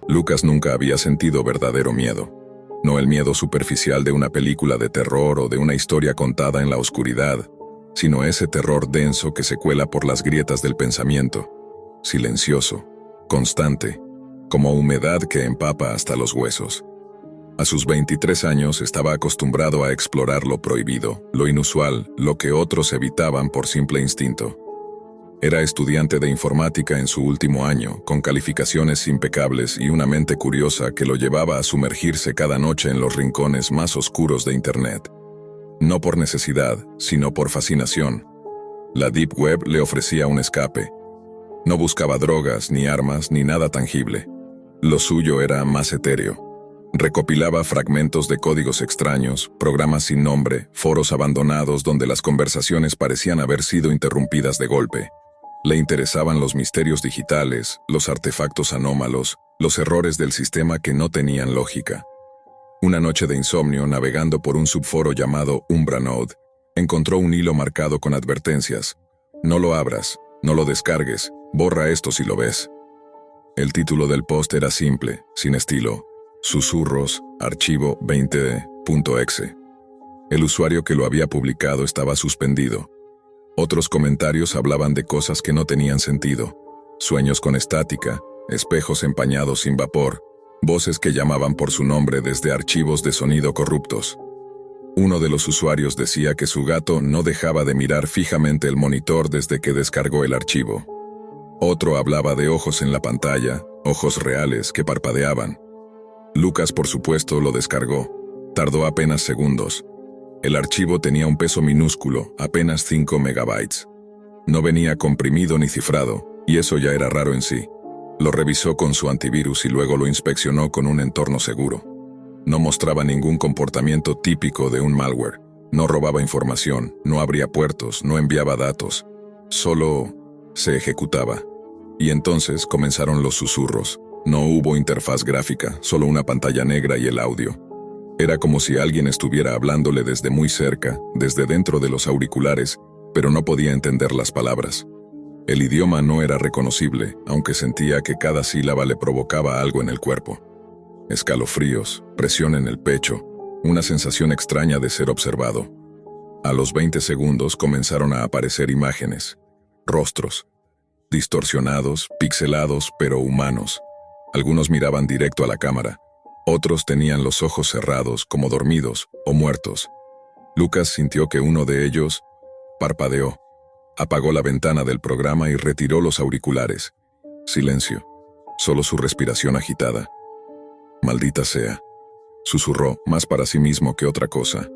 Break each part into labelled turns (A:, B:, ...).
A: Lucas nunca había sentido verdadero miedo. No el miedo superficial de una película de terror o de una historia contada en la oscuridad, sino ese terror denso que se cuela por las grietas del pensamiento, silencioso, constante, como humedad que empapa hasta los huesos. A sus 23 años estaba acostumbrado a explorar lo prohibido, lo inusual, lo que otros evitaban por simple instinto. Era estudiante de informática en su último año, con calificaciones impecables y una mente curiosa que lo llevaba a sumergirse cada noche en los rincones más oscuros de Internet. No por necesidad, sino por fascinación. La Deep Web le ofrecía un escape. No buscaba drogas, ni armas, ni nada tangible. Lo suyo era más etéreo. Recopilaba fragmentos de códigos extraños, programas sin nombre, foros abandonados donde las conversaciones parecían haber sido interrumpidas de golpe. Le interesaban los misterios digitales, los artefactos anómalos, los errores del sistema que no tenían lógica. Una noche de insomnio, navegando por un subforo llamado Umbranode, encontró un hilo marcado con advertencias. No lo abras, no lo descargues, borra esto si lo ves. El título del post era simple, sin estilo. Susurros, archivo 20.exe. El usuario que lo había publicado estaba suspendido. Otros comentarios hablaban de cosas que no tenían sentido. Sueños con estática, espejos empañados sin vapor, voces que llamaban por su nombre desde archivos de sonido corruptos. Uno de los usuarios decía que su gato no dejaba de mirar fijamente el monitor desde que descargó el archivo. Otro hablaba de ojos en la pantalla, ojos reales que parpadeaban. Lucas, por supuesto, lo descargó. Tardó apenas segundos. El archivo tenía un peso minúsculo, apenas 5 megabytes. No venía comprimido ni cifrado, y eso ya era raro en sí. Lo revisó con su antivirus y luego lo inspeccionó con un entorno seguro. No mostraba ningún comportamiento típico de un malware. No robaba información, no abría puertos, no enviaba datos. Solo se ejecutaba. Y entonces comenzaron los susurros. No hubo interfaz gráfica, solo una pantalla negra y el audio. Era como si alguien estuviera hablándole desde muy cerca, desde dentro de los auriculares, pero no podía entender las palabras. El idioma no era reconocible, aunque sentía que cada sílaba le provocaba algo en el cuerpo. Escalofríos, presión en el pecho, una sensación extraña de ser observado. A los 20 segundos comenzaron a aparecer imágenes, rostros, distorsionados, pixelados, pero humanos. Algunos miraban directo a la cámara, otros tenían los ojos cerrados como dormidos o muertos. Lucas sintió que uno de ellos parpadeó. Apagó la ventana del programa y retiró los auriculares. Silencio, solo su respiración agitada. Maldita sea, susurró, más para sí mismo que otra cosa.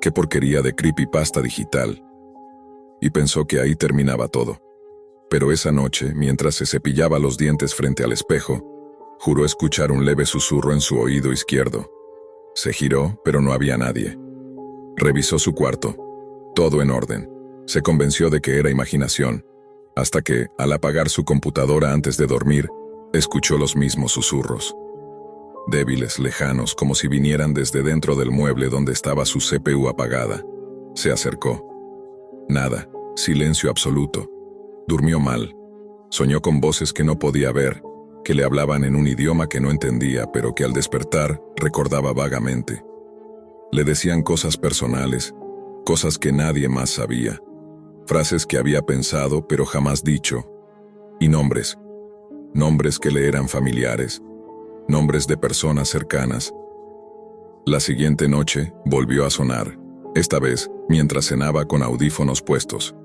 A: Qué porquería de creepypasta digital. Y pensó que ahí terminaba todo. Pero esa noche, mientras se cepillaba los dientes frente al espejo, juró escuchar un leve susurro en su oído izquierdo. Se giró, pero no había nadie. Revisó su cuarto. Todo en orden. Se convenció de que era imaginación, hasta que, al apagar su computadora antes de dormir, escuchó los mismos susurros. Débiles, lejanos, como si vinieran desde dentro del mueble donde estaba su CPU apagada. Se acercó. Nada, silencio absoluto. Durmió mal. Soñó con voces que no podía ver, que le hablaban en un idioma que no entendía, pero que al despertar recordaba vagamente. Le decían cosas personales, cosas que nadie más sabía, frases que había pensado pero jamás dicho, y nombres, nombres que le eran familiares, nombres de personas cercanas. La siguiente noche volvió a sonar, esta vez mientras cenaba con audífonos puestos.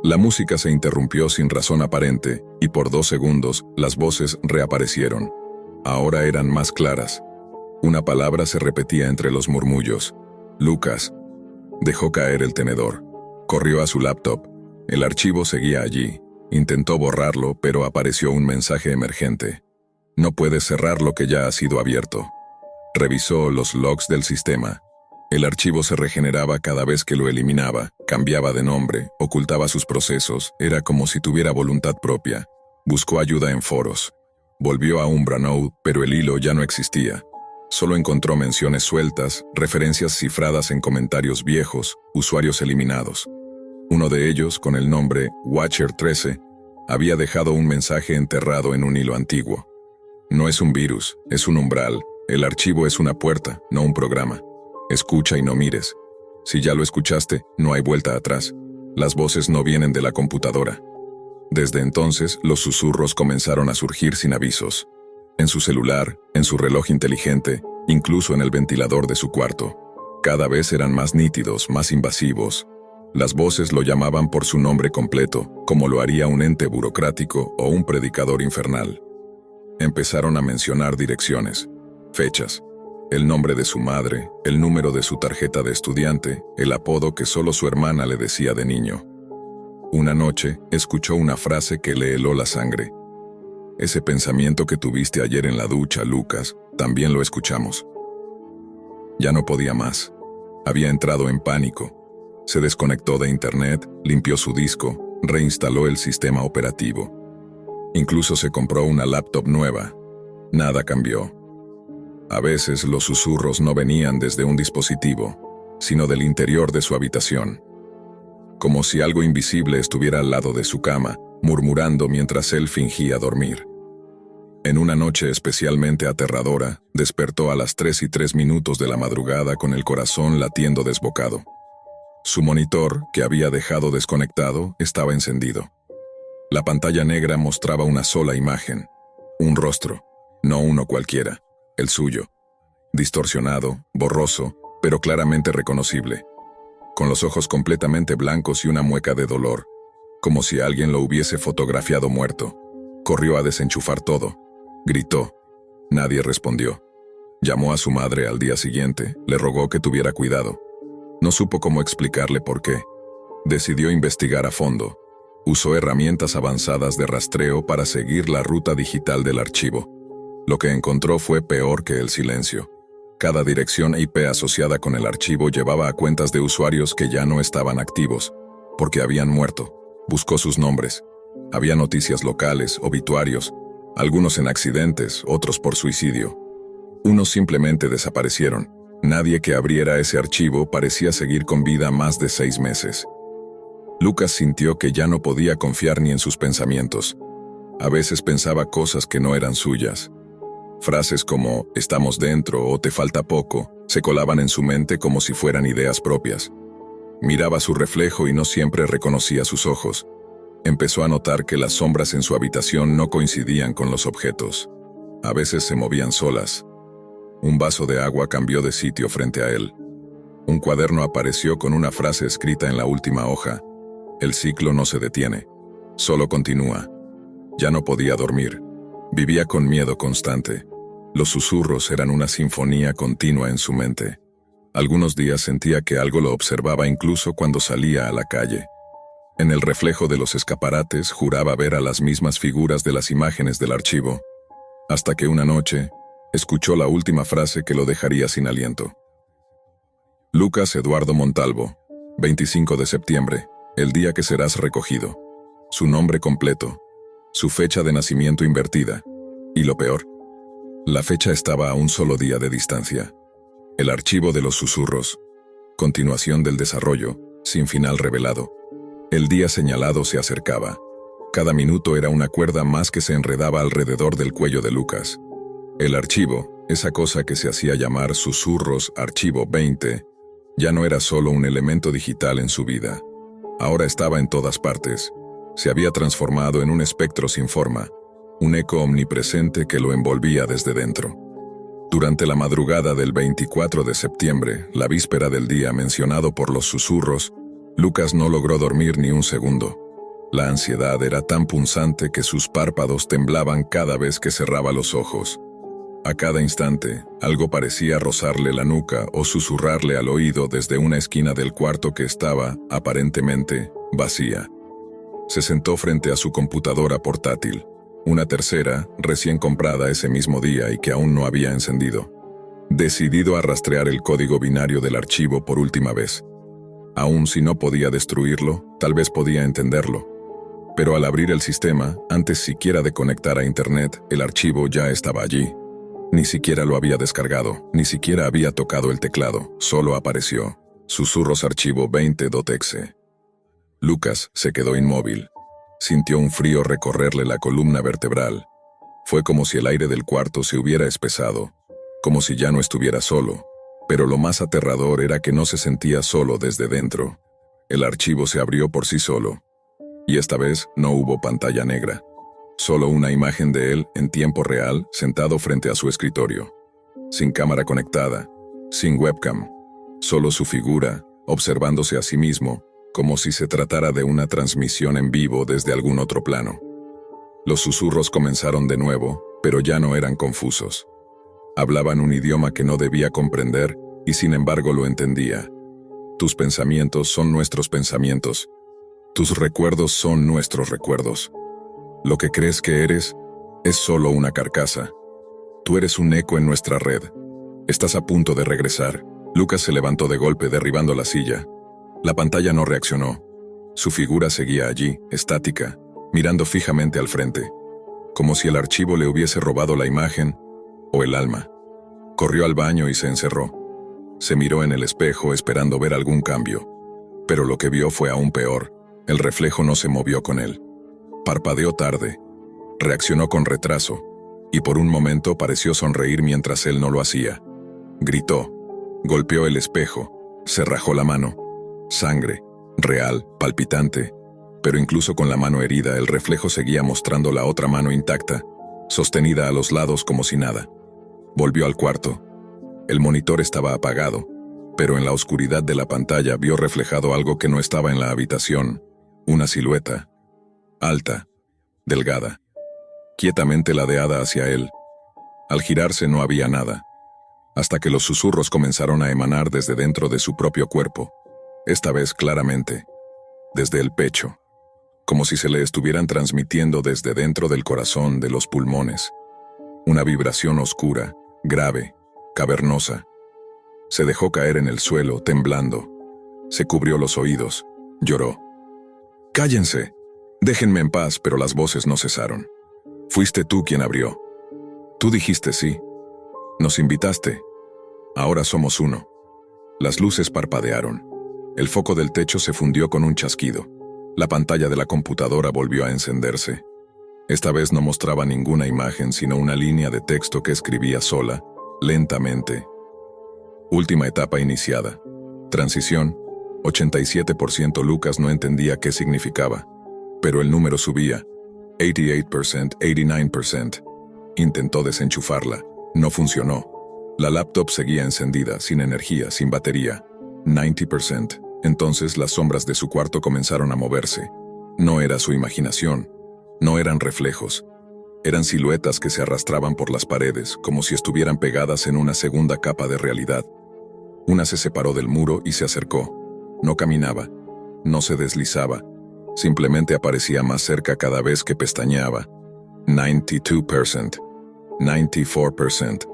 A: La música se interrumpió sin razón aparente, y por 2 segundos las voces reaparecieron. Ahora eran más claras. Una palabra se repetía entre los murmullos. Lucas. Dejó caer el tenedor. Corrió a su laptop. El archivo seguía allí. Intentó borrarlo, pero apareció un mensaje emergente. No puedes cerrar lo que ya ha sido abierto. Revisó los logs del sistema. El archivo se regeneraba cada vez que lo eliminaba, cambiaba de nombre, ocultaba sus procesos, era como si tuviera voluntad propia. Buscó ayuda en foros. Volvió a Umbranode, pero el hilo ya no existía. Solo encontró menciones sueltas, referencias cifradas en comentarios viejos, usuarios eliminados. Uno de ellos, con el nombre Watcher 13, había dejado un mensaje enterrado en un hilo antiguo. No es un virus, es un umbral. El archivo es una puerta, no un programa. Escucha y no mires. Si ya lo escuchaste, no hay vuelta atrás. Las voces no vienen de la computadora. Desde entonces, los susurros comenzaron a surgir sin avisos. En su celular, en su reloj inteligente, incluso en el ventilador de su cuarto. Cada vez eran más nítidos, más invasivos. Las voces lo llamaban por su nombre completo, como lo haría un ente burocrático o un predicador infernal. Empezaron a mencionar direcciones, fechas, el nombre de su madre, el número de su tarjeta de estudiante, el apodo que solo su hermana le decía de niño. Una noche, escuchó una frase que le heló la sangre. Ese pensamiento que tuviste ayer en la ducha, Lucas, también lo escuchamos. Ya no podía más. Había entrado en pánico. Se desconectó de internet, limpió su disco, reinstaló el sistema operativo. Incluso se compró una laptop nueva. Nada cambió. A veces los susurros no venían desde un dispositivo, sino del interior de su habitación. Como si algo invisible estuviera al lado de su cama, murmurando mientras él fingía dormir. En una noche especialmente aterradora, despertó a las 3:03 de la madrugada con el corazón latiendo desbocado. Su monitor, que había dejado desconectado, estaba encendido. La pantalla negra mostraba una sola imagen, un rostro, no uno cualquiera, el suyo. Distorsionado, borroso, pero claramente reconocible. Con los ojos completamente blancos y una mueca de dolor, como si alguien lo hubiese fotografiado muerto. Corrió a desenchufar todo. Gritó. Nadie respondió. Llamó a su madre al día siguiente, le rogó que tuviera cuidado. No supo cómo explicarle por qué. Decidió investigar a fondo. Usó herramientas avanzadas de rastreo para seguir la ruta digital del archivo. Lo que encontró fue peor que el silencio. Cada dirección IP asociada con el archivo llevaba a cuentas de usuarios que ya no estaban activos, porque habían muerto. Buscó sus nombres. Había noticias locales, obituarios, algunos en accidentes, otros por suicidio. Unos simplemente desaparecieron. Nadie que abriera ese archivo parecía seguir con vida más de 6 meses. Lucas sintió que ya no podía confiar ni en sus pensamientos. A veces pensaba cosas que no eran suyas. Frases como «estamos dentro» o «te falta poco» se colaban en su mente como si fueran ideas propias. Miraba su reflejo y no siempre reconocía sus ojos. Empezó a notar que las sombras en su habitación no coincidían con los objetos. A veces se movían solas. Un vaso de agua cambió de sitio frente a él. Un cuaderno apareció con una frase escrita en la última hoja. El ciclo no se detiene, solo continúa. Ya no podía dormir. Vivía con miedo constante. Los susurros eran una sinfonía continua en su mente. Algunos días sentía que algo lo observaba incluso cuando salía a la calle. En el reflejo de los escaparates juraba ver a las mismas figuras de las imágenes del archivo. Hasta que una noche, escuchó la última frase que lo dejaría sin aliento. Lucas Eduardo Montalvo, 25 de septiembre, el día que serás recogido. Su nombre completo, su fecha de nacimiento invertida. Y lo peor, la fecha estaba a un solo día de distancia. El archivo de los susurros. Continuación del desarrollo, sin final revelado. El día señalado se acercaba. Cada minuto era una cuerda más que se enredaba alrededor del cuello de Lucas. El archivo, esa cosa que se hacía llamar Susurros Archivo 20, ya no era solo un elemento digital en su vida. Ahora estaba en todas partes. Se había transformado en un espectro sin forma, un eco omnipresente que lo envolvía desde dentro. Durante la madrugada del 24 de septiembre, la víspera del día mencionado por los susurros, Lucas no logró dormir ni un segundo. La ansiedad era tan punzante que sus párpados temblaban cada vez que cerraba los ojos. A cada instante, algo parecía rozarle la nuca o susurrarle al oído desde una esquina del cuarto que estaba, aparentemente, vacía. Se sentó frente a su computadora portátil, una tercera, recién comprada ese mismo día y que aún no había encendido. Decidido a rastrear el código binario del archivo por última vez. Aun si no podía destruirlo, tal vez podía entenderlo. Pero al abrir el sistema, antes siquiera de conectar a internet, el archivo ya estaba allí. Ni siquiera lo había descargado, ni siquiera había tocado el teclado, solo apareció. Susurros archivo 20.exe. Lucas se quedó inmóvil. Sintió un frío recorrerle la columna vertebral. Fue como si el aire del cuarto se hubiera espesado, como si ya no estuviera solo, pero lo más aterrador era que no se sentía solo desde dentro. El archivo se abrió por sí solo, y esta vez no hubo pantalla negra, solo una imagen de él en tiempo real sentado frente a su escritorio, sin cámara conectada, sin webcam, solo su figura, observándose a sí mismo, como si se tratara de una transmisión en vivo desde algún otro plano. Los susurros comenzaron de nuevo, pero ya no eran confusos. Hablaban un idioma que no debía comprender y sin embargo lo entendía. Tus pensamientos son nuestros pensamientos. Tus recuerdos son nuestros recuerdos. Lo que crees que eres es solo una carcasa. Tú eres un eco en nuestra red. Estás a punto de regresar. Lucas se levantó de golpe derribando la silla. La pantalla no reaccionó. Su figura seguía allí, estática, mirando fijamente al frente, como si el archivo le hubiese robado la imagen o el alma. Corrió al baño y se encerró. Se miró en el espejo esperando ver algún cambio, pero lo que vio fue aún peor. El reflejo no se movió con él. Parpadeó tarde, reaccionó con retraso, y por un momento pareció sonreír mientras él no lo hacía. Gritó, golpeó el espejo, se rajó la mano. Sangre, real, palpitante, pero incluso con la mano herida el reflejo seguía mostrando la otra mano intacta, sostenida a los lados como si nada. Volvió al cuarto. El monitor estaba apagado, pero en la oscuridad de la pantalla vio reflejado algo que no estaba en la habitación, una silueta, alta, delgada, quietamente ladeada hacia él. Al girarse no había nada, hasta que los susurros comenzaron a emanar desde dentro de su propio cuerpo, esta vez claramente, desde el pecho, como si se le estuvieran transmitiendo desde dentro del corazón, de los pulmones. Una vibración oscura, grave, cavernosa. Se dejó caer en el suelo, temblando. Se cubrió los oídos, lloró. «¡Cállense! Déjenme en paz», pero las voces no cesaron. «Fuiste tú quien abrió. Tú dijiste sí. Nos invitaste. Ahora somos uno». Las luces parpadearon. El foco del techo se fundió con un chasquido. La pantalla de la computadora volvió a encenderse. Esta vez no mostraba ninguna imagen, sino una línea de texto que escribía sola, lentamente. Última etapa iniciada. Transición. 87%. Lucas no entendía qué significaba, pero el número subía. 88%, 89%. Intentó desenchufarla. No funcionó. La laptop seguía encendida, sin energía, sin batería. 90%. Entonces las sombras de su cuarto comenzaron a moverse. No era su imaginación. No eran reflejos. Eran siluetas que se arrastraban por las paredes, como si estuvieran pegadas en una segunda capa de realidad. Una se separó del muro y se acercó. No caminaba. No se deslizaba. Simplemente aparecía más cerca cada vez que pestañeaba. 92%. 94%.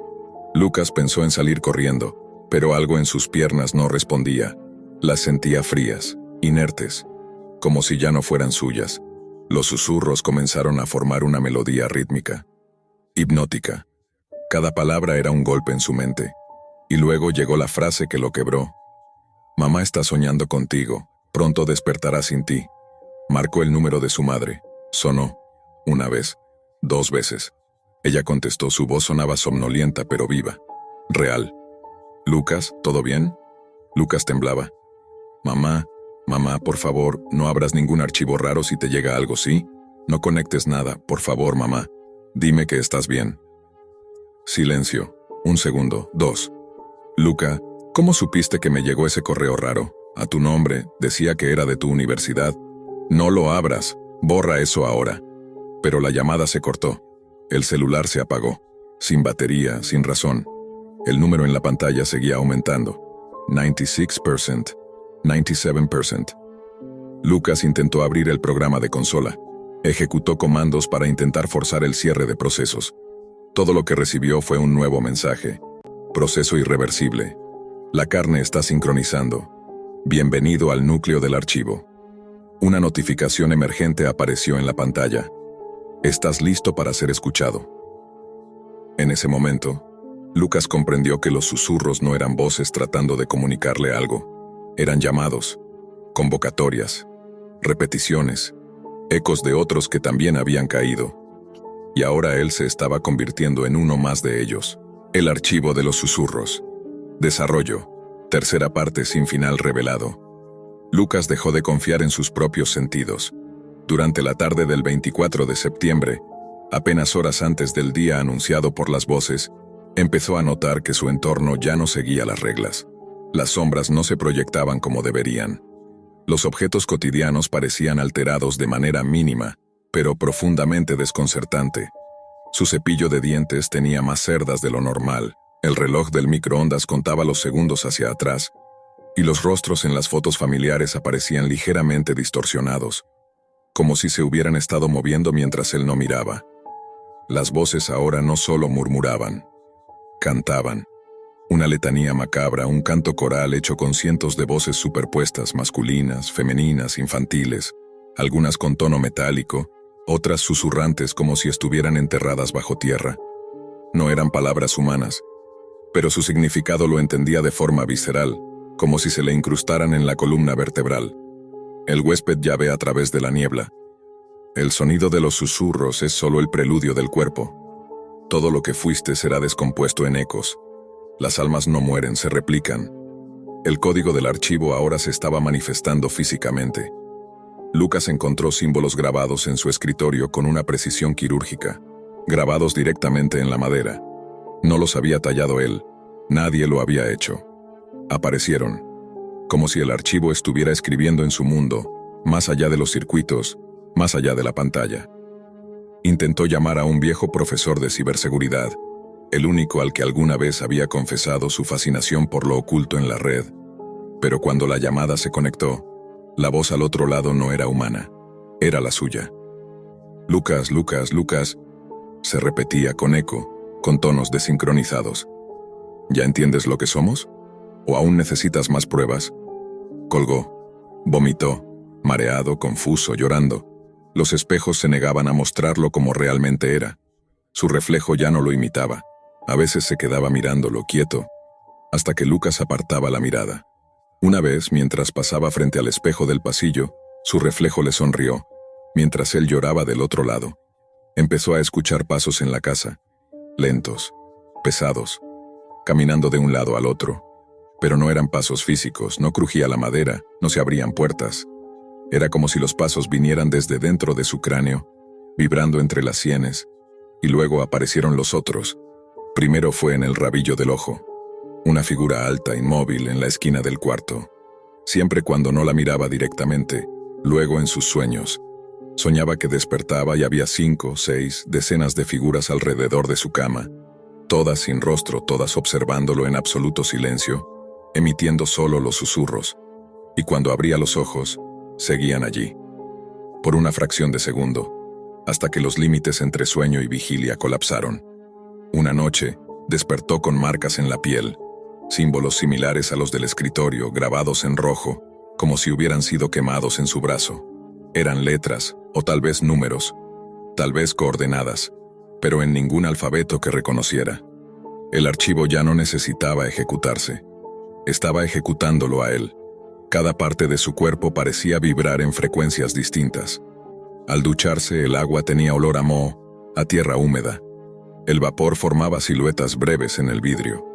A: Lucas pensó en salir corriendo, pero algo en sus piernas no respondía. Las sentía frías, inertes, como si ya no fueran suyas. Los susurros comenzaron a formar una melodía rítmica, hipnótica. Cada palabra era un golpe en su mente. Y luego llegó la frase que lo quebró. «Mamá está soñando contigo, pronto despertará sin ti». Marcó el número de su madre. Sonó. Una vez. 2 veces. Ella contestó, su voz sonaba somnolienta pero viva. Real. «Lucas, ¿todo bien?» Lucas temblaba. «Mamá, por favor, no abras ningún archivo raro si te llega algo, ¿sí? No conectes nada, por favor, mamá. Dime que estás bien». Silencio. 1 segundo, 2. «Luca, ¿cómo supiste que me llegó ese correo raro? A tu nombre, decía que era de tu universidad». «No lo abras, borra eso ahora». Pero la llamada se cortó. El celular se apagó. Sin batería, sin razón. El número en la pantalla seguía aumentando. 96%. 97%. Lucas intentó abrir el programa de consola. Ejecutó comandos para intentar forzar el cierre de procesos. Todo lo que recibió fue un nuevo mensaje. Proceso irreversible. La carne está sincronizando. Bienvenido al núcleo del archivo. Una notificación emergente apareció en la pantalla. Estás listo para ser escuchado. En ese momento, Lucas comprendió que los susurros no eran voces tratando de comunicarle algo. Eran llamados, convocatorias, repeticiones, ecos de otros que también habían caído. y ahora él se estaba convirtiendo en uno más de ellos. El archivo de los susurros. Desarrollo. Tercera parte sin final revelado. Lucas dejó de confiar en sus propios sentidos. Durante la tarde del 24 de septiembre, apenas horas antes del día anunciado por las voces, empezó a notar que su entorno ya no seguía las reglas. Las sombras no se proyectaban como deberían. Los objetos cotidianos parecían alterados de manera mínima, pero profundamente desconcertante. Su cepillo de dientes tenía más cerdas de lo normal, el reloj del microondas contaba los segundos hacia atrás, y los rostros en las fotos familiares aparecían ligeramente distorsionados, como si se hubieran estado moviendo mientras él no miraba. Las voces ahora no solo murmuraban, cantaban. Una letanía macabra, un canto coral hecho con cientos de voces superpuestas, masculinas, femeninas, infantiles, algunas con tono metálico, otras susurrantes como si estuvieran enterradas bajo tierra. No eran palabras humanas, pero su significado lo entendía de forma visceral, como si se le incrustaran en la columna vertebral. El huésped ya ve a través de la niebla. El sonido de los susurros es solo el preludio del cuerpo. Todo lo que fuiste será descompuesto en ecos. Las almas no mueren, se replican. El código del archivo ahora se estaba manifestando físicamente. Lucas encontró símbolos grabados en su escritorio con una precisión quirúrgica, grabados directamente en la madera. No los había tallado él, nadie lo había hecho. Aparecieron, como si el archivo estuviera escribiendo en su mundo, más allá de los circuitos, más allá de la pantalla. Intentó llamar a un viejo profesor de ciberseguridad, el único al que alguna vez había confesado su fascinación por lo oculto en la red. Pero cuando la llamada se conectó, la voz al otro lado no era humana, era la suya. Lucas, Lucas, Lucas, se repetía con eco, con tonos desincronizados. ¿Ya entiendes lo que somos? ¿O aún necesitas más pruebas? Colgó. Vomitó, mareado, confuso, llorando. Los espejos se negaban a mostrarlo como realmente era. Su reflejo ya no lo imitaba. A veces se quedaba mirándolo, quieto, hasta que Lucas apartaba la mirada. Una vez, mientras pasaba frente al espejo del pasillo, su reflejo le sonrió, mientras él lloraba del otro lado. Empezó a escuchar pasos en la casa, lentos, pesados, caminando de un lado al otro. Pero no eran pasos físicos, no crujía la madera, no se abrían puertas. Era como si los pasos vinieran desde dentro de su cráneo, vibrando entre las sienes, y luego aparecieron los otros. Primero fue en el rabillo del ojo, una figura alta, inmóvil, en la esquina del cuarto. Siempre cuando no la miraba directamente, luego en sus sueños. Soñaba que despertaba y había 5, 6, decenas de figuras alrededor de su cama, todas sin rostro, todas observándolo en absoluto silencio, emitiendo solo los susurros. Y cuando abría los ojos, seguían allí. Por una fracción de segundo, hasta que los límites entre sueño y vigilia colapsaron. Una noche, despertó con marcas en la piel, símbolos similares a los del escritorio, grabados en rojo, como si hubieran sido quemados en su brazo. Eran letras, o tal vez números, tal vez coordenadas, pero en ningún alfabeto que reconociera. El archivo ya no necesitaba ejecutarse. Estaba ejecutándolo a él. Cada parte de su cuerpo parecía vibrar en frecuencias distintas. Al ducharse, el agua tenía olor a moho, a tierra húmeda. El vapor formaba siluetas breves en el vidrio.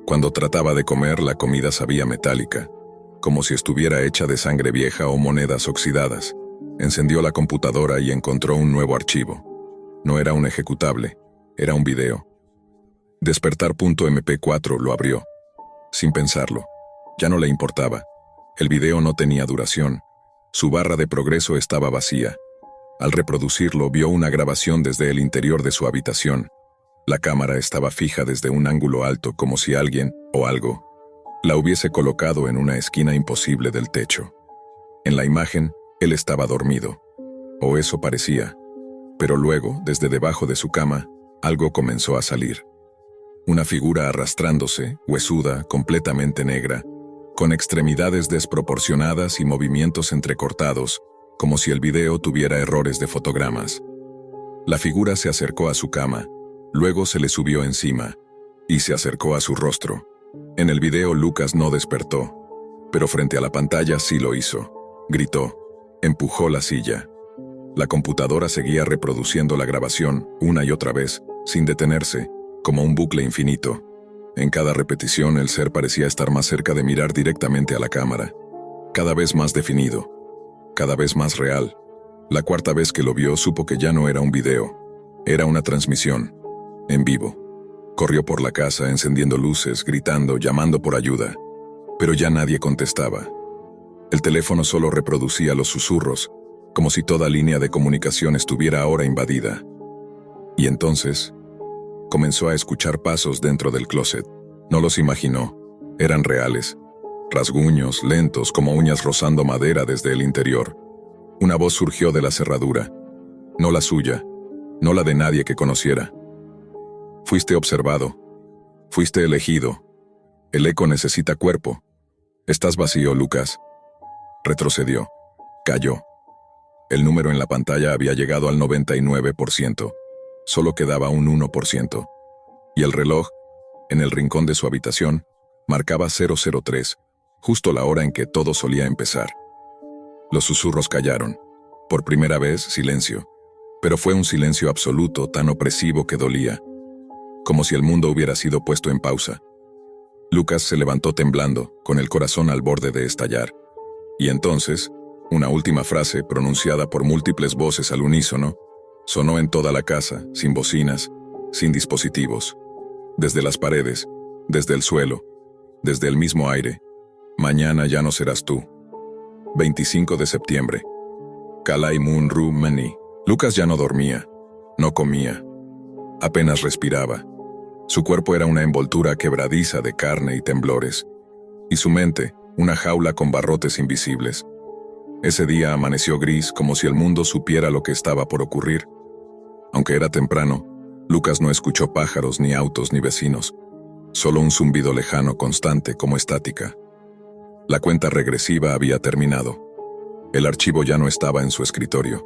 A: Cuando trataba de comer, la comida sabía metálica, como si estuviera hecha de sangre vieja o monedas oxidadas. Encendió la computadora y encontró un nuevo archivo. No era un ejecutable, era un video. Despertar.mp4 lo abrió. Sin pensarlo. Ya no le importaba. El video no tenía duración. Su barra de progreso estaba vacía. Al reproducirlo, vio una grabación desde el interior de su habitación. La cámara estaba fija desde un ángulo alto, como si alguien, o algo, la hubiese colocado en una esquina imposible del techo. En la imagen, él estaba dormido. O eso parecía. Pero luego, desde debajo de su cama, algo comenzó a salir. Una figura arrastrándose, huesuda, completamente negra, con extremidades desproporcionadas y movimientos entrecortados, como si el video tuviera errores de fotogramas. La figura se acercó a su cama, luego se le subió encima, y se acercó a su rostro. En el video Lucas no despertó, pero frente a la pantalla sí lo hizo. Gritó, empujó la silla. La computadora seguía reproduciendo la grabación una y otra vez, sin detenerse, como un bucle infinito. En cada repetición el ser parecía estar más cerca de mirar directamente a la cámara. Cada vez más definido. Cada vez más real. La cuarta vez que lo vio supo que ya no era un video. Era una transmisión. En vivo. Corrió por la casa encendiendo luces, gritando, llamando por ayuda. Pero ya nadie contestaba. El teléfono solo reproducía los susurros, como si toda línea de comunicación estuviera ahora invadida. Y entonces, comenzó a escuchar pasos dentro del closet. No los imaginó. Eran reales. Rasguños, lentos, como uñas rozando madera desde el interior. Una voz surgió de la cerradura. No la suya, no la de nadie que conociera. Fuiste observado. Fuiste elegido. El eco necesita cuerpo. Estás vacío, Lucas. Retrocedió. Cayó. El número en la pantalla había llegado al 99%. Solo quedaba un 1%. Y el reloj, en el rincón de su habitación, marcaba 003, justo la hora en que todo solía empezar. Los susurros callaron. Por primera vez, silencio. Pero fue un silencio absoluto, tan opresivo que dolía. Como si el mundo hubiera sido puesto en pausa. Lucas se levantó temblando, con el corazón al borde de estallar. Y entonces, una última frase, pronunciada por múltiples voces al unísono, sonó en toda la casa, sin bocinas, sin dispositivos. Desde las paredes, desde el suelo, desde el mismo aire. Mañana ya no serás tú. 25 de septiembre. Kalai Moon Ru Mani. Lucas ya no dormía, no comía. Apenas respiraba. Su cuerpo era una envoltura quebradiza de carne y temblores. Y su mente, una jaula con barrotes invisibles. Ese día amaneció gris, como si el mundo supiera lo que estaba por ocurrir. Aunque era temprano, Lucas no escuchó pájaros, ni autos, ni vecinos. Solo un zumbido lejano constante como estática. La cuenta regresiva había terminado. El archivo ya no estaba en su escritorio,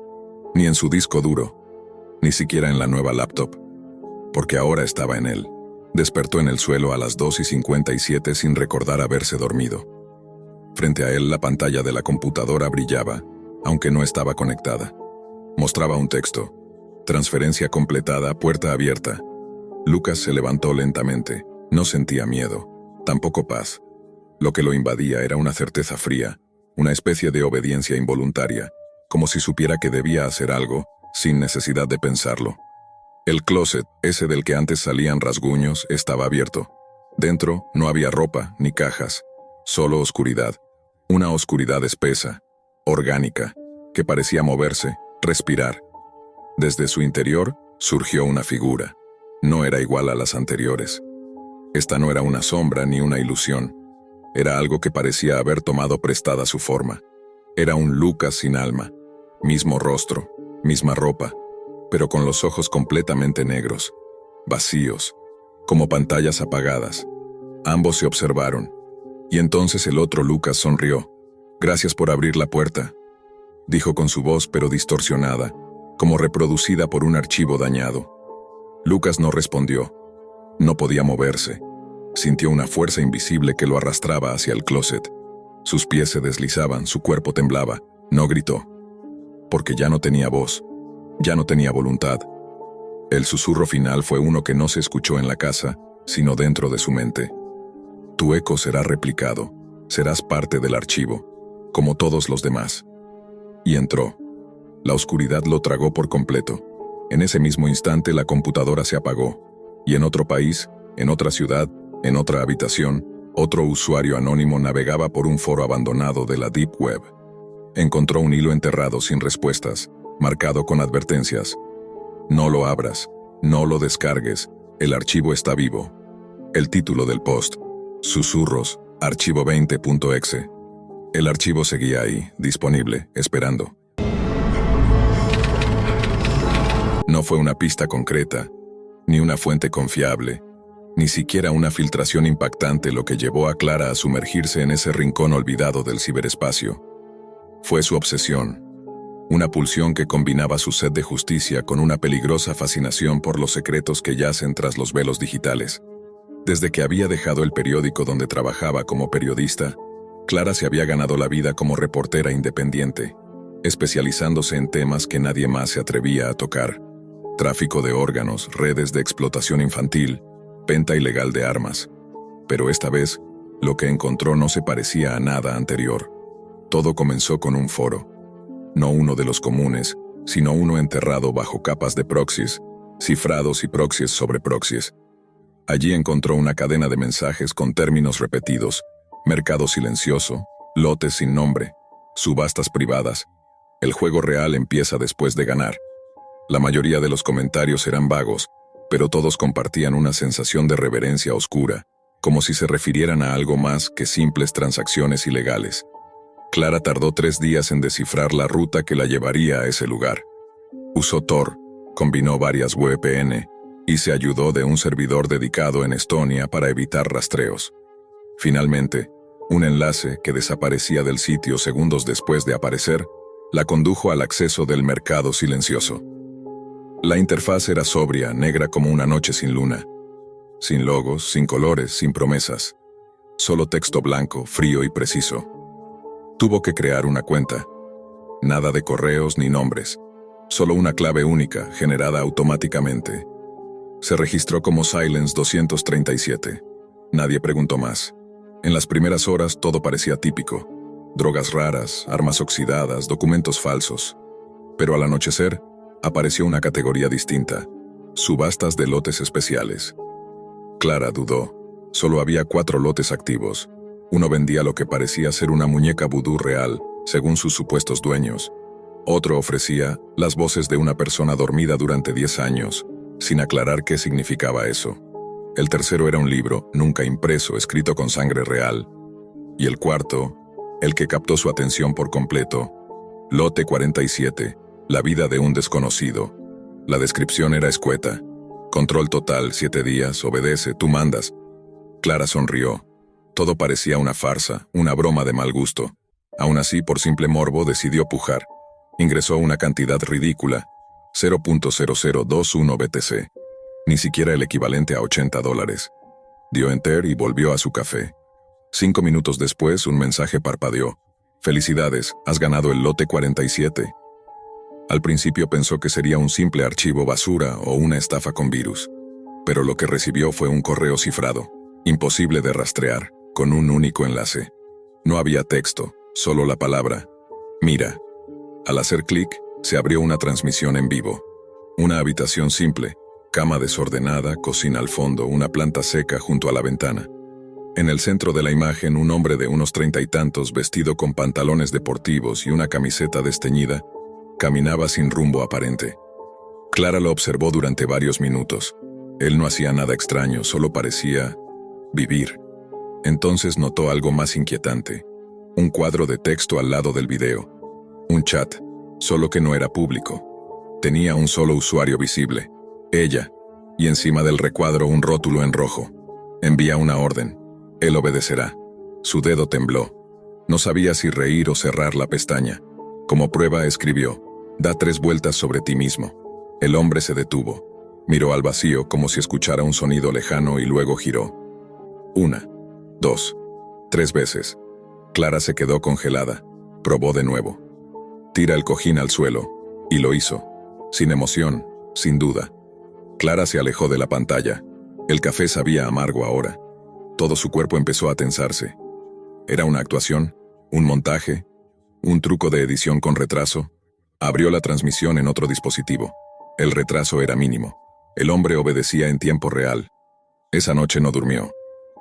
A: ni en su disco duro, ni siquiera en la nueva laptop. Porque ahora estaba en él. Despertó en el suelo a las 2:57 sin recordar haberse dormido. Frente a él la pantalla de la computadora brillaba, aunque no estaba conectada. Mostraba un texto. Transferencia completada, puerta abierta. Lucas se levantó lentamente. No sentía miedo, tampoco paz. Lo que lo invadía era una certeza fría, una especie de obediencia involuntaria, como si supiera que debía hacer algo, sin necesidad de pensarlo. El closet, ese del que antes salían rasguños, estaba abierto. Dentro no había ropa ni cajas, solo oscuridad. Una oscuridad espesa, orgánica, que parecía moverse, respirar. Desde su interior surgió una figura. No era igual a las anteriores. Esta no era una sombra ni una ilusión. Era algo que parecía haber tomado prestada su forma. Era un Lucas sin alma. Mismo rostro, misma ropa, pero con los ojos completamente negros, vacíos, como pantallas apagadas. Ambos se observaron, y entonces el otro Lucas sonrió. «Gracias por abrir la puerta», dijo con su voz pero distorsionada, como reproducida por un archivo dañado. Lucas no respondió. No podía moverse. Sintió una fuerza invisible que lo arrastraba hacia el closet. Sus pies se deslizaban, su cuerpo temblaba. No gritó. Porque ya no tenía voz. Ya no tenía voluntad. El susurro final fue uno que no se escuchó en la casa, sino dentro de su mente. Tu eco será replicado. Serás parte del archivo, como todos los demás. Y entró. La oscuridad lo tragó por completo. En ese mismo instante la computadora se apagó. Y en otro país, en otra ciudad, en otra habitación, otro usuario anónimo navegaba por un foro abandonado de la Deep Web. Encontró un hilo enterrado sin respuestas, marcado con advertencias. No lo abras, no lo descargues, el archivo está vivo. El título del post: Susurros, archivo 20.exe. El archivo seguía ahí, disponible, esperando. No fue una pista concreta, ni una fuente confiable, ni siquiera una filtración impactante lo que llevó a Clara a sumergirse en ese rincón olvidado del ciberespacio. Fue su obsesión, una pulsión que combinaba su sed de justicia con una peligrosa fascinación por los secretos que yacen tras los velos digitales. Desde que había dejado el periódico donde trabajaba como periodista, Clara se había ganado la vida como reportera independiente. especializándose en temas que nadie más se atrevía a tocar: tráfico de órganos, redes de explotación infantil, venta ilegal de armas. Pero esta vez, lo que encontró no se parecía a nada anterior. Todo comenzó con un foro. No uno de los comunes, sino uno enterrado bajo capas de proxies, cifrados y proxies sobre proxies. Allí encontró una cadena de mensajes con términos repetidos: mercado silencioso, lotes sin nombre, subastas privadas. El juego real empieza después de ganar. La mayoría de los comentarios eran vagos, pero todos compartían una sensación de reverencia oscura, como si se refirieran a algo más que simples transacciones ilegales. Clara tardó 3 días en descifrar la ruta que la llevaría a ese lugar. Usó Tor, combinó varias VPN y se ayudó de un servidor dedicado en Estonia para evitar rastreos. Finalmente, un enlace que desaparecía del sitio segundos después de aparecer la condujo al acceso del mercado silencioso. La interfaz era sobria, negra como una noche sin luna. Sin logos, sin colores, sin promesas. Solo texto blanco, frío y preciso. Tuvo que crear una cuenta. Nada de correos ni nombres. Solo una clave única, generada automáticamente. Se registró como Silence 237. Nadie preguntó más. En las primeras horas todo parecía típico. Drogas raras, armas oxidadas, documentos falsos. Pero al anochecer, apareció una categoría distinta: subastas de lotes especiales. Clara dudó. Solo había 4 lotes activos. Uno vendía lo que parecía ser una muñeca vudú real, según sus supuestos dueños. Otro ofrecía las voces de una persona dormida durante 10 años, sin aclarar qué significaba eso. El tercero era un libro, nunca impreso, escrito con sangre real. Y el cuarto, el que captó su atención por completo: Lote 47, la vida de un desconocido. La descripción era escueta: control total, 7 días, obedece, tú mandas. Clara sonrió. Todo parecía una farsa, una broma de mal gusto. Aún así, por simple morbo, decidió pujar. Ingresó una cantidad ridícula: 0.0021 BTC. Ni siquiera el equivalente a $80. Dio enter y volvió a su café. 5 minutos después, un mensaje parpadeó: felicidades, has ganado el lote 47. Al principio pensó que sería un simple archivo basura o una estafa con virus. Pero lo que recibió fue un correo cifrado, imposible de rastrear, con un único enlace. No había texto, solo la palabra: mira. Al hacer clic, se abrió una transmisión en vivo. Una habitación simple, cama desordenada, cocina al fondo, una planta seca junto a la ventana. En el centro de la imagen, un hombre de unos 30 y tantos, vestido con pantalones deportivos y una camiseta desteñida, caminaba sin rumbo aparente. Clara lo observó durante varios minutos. Él no hacía nada extraño, solo parecía vivir. Entonces notó algo más inquietante: un cuadro de texto al lado del video. Un chat, solo que no era público. Tenía un solo usuario visible: ella, y encima del recuadro un rótulo en rojo: envía una orden. Él obedecerá. Su dedo tembló. No sabía si reír o cerrar la pestaña. Como prueba escribió: da 3 vueltas sobre ti mismo. El hombre se detuvo. Miró al vacío como si escuchara un sonido lejano y luego giró. 1, 2, 3 veces. Clara se quedó congelada. Probó de nuevo. Tira el cojín al suelo. Y lo hizo. Sin emoción, sin duda. Clara se alejó de la pantalla. El café sabía amargo ahora. Todo su cuerpo empezó a tensarse. ¿Era una actuación? ¿Un montaje? ¿Un truco de edición con retraso? Abrió la transmisión en otro dispositivo. El retraso era mínimo. El hombre obedecía en tiempo real. Esa noche no durmió.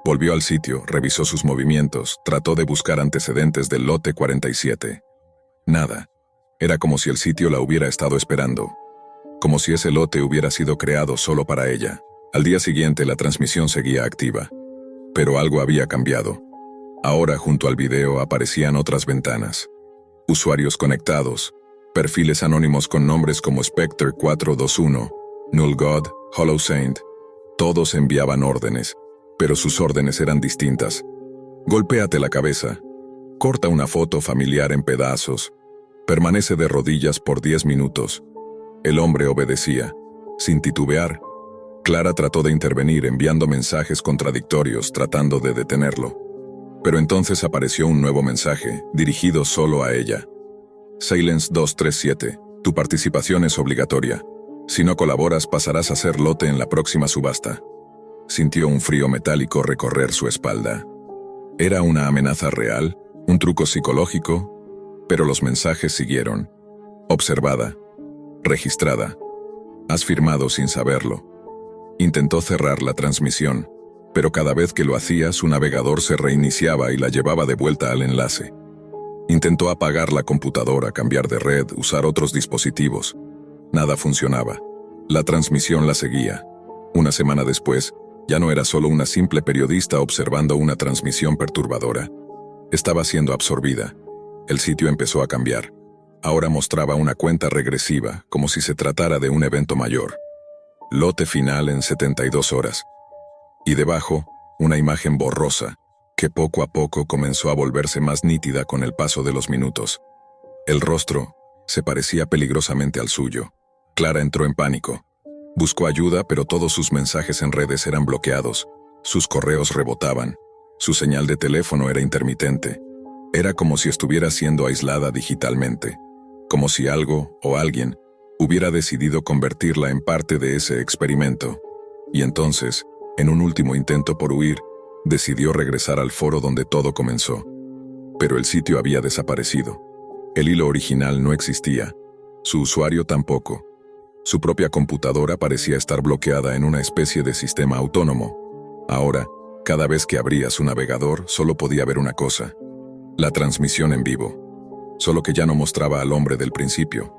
A: Volvió al sitio, revisó sus movimientos, trató de buscar antecedentes del lote 47. Nada. Era como si el sitio la hubiera estado esperando. Como si ese lote hubiera sido creado solo para ella. Al día siguiente la transmisión seguía activa. Pero algo había cambiado. Ahora junto al video aparecían otras ventanas. Usuarios conectados. Perfiles anónimos con nombres como Spectre 421, Null God, Hollow Saint. Todos enviaban órdenes, pero sus órdenes eran distintas. Golpéate la cabeza. Corta una foto familiar en pedazos. Permanece de rodillas por 10 minutos. El hombre obedecía, sin titubear. Clara trató de intervenir enviando mensajes contradictorios, tratando de detenerlo. Pero entonces apareció un nuevo mensaje, dirigido solo a ella. Silence 237. Tu participación es obligatoria. Si no colaboras, pasarás a ser lote en la próxima subasta. Sintió un frío metálico recorrer su espalda. ¿Era una amenaza real? ¿Un truco psicológico? Pero los mensajes siguieron. Observada. Registrada. Has firmado sin saberlo. Intentó cerrar la transmisión, pero cada vez que lo hacía, su navegador se reiniciaba y la llevaba de vuelta al enlace. Intentó apagar la computadora, cambiar de red, usar otros dispositivos. Nada funcionaba. La transmisión la seguía. Una semana después, ya no era solo una simple periodista observando una transmisión perturbadora. Estaba siendo absorbida. El sitio empezó a cambiar. Ahora mostraba una cuenta regresiva, como si se tratara de un evento mayor. Lote final en 72 horas. Y debajo, una imagen borrosa, que poco a poco comenzó a volverse más nítida con el paso de los minutos. El rostro se parecía peligrosamente al suyo. Clara entró en pánico. Buscó ayuda, pero todos sus mensajes en redes eran bloqueados. Sus correos rebotaban. Su señal de teléfono era intermitente. Era como si estuviera siendo aislada digitalmente. Como si algo o alguien hubiera decidido convertirla en parte de ese experimento. Y entonces, en un último intento por huir, decidió regresar al foro donde todo comenzó. Pero el sitio había desaparecido. El hilo original no existía. Su usuario tampoco. Su propia computadora parecía estar bloqueada en una especie de sistema autónomo. Ahora, cada vez que abría su navegador, solo podía ver una cosa: la transmisión en vivo. Solo que ya no mostraba al hombre del principio.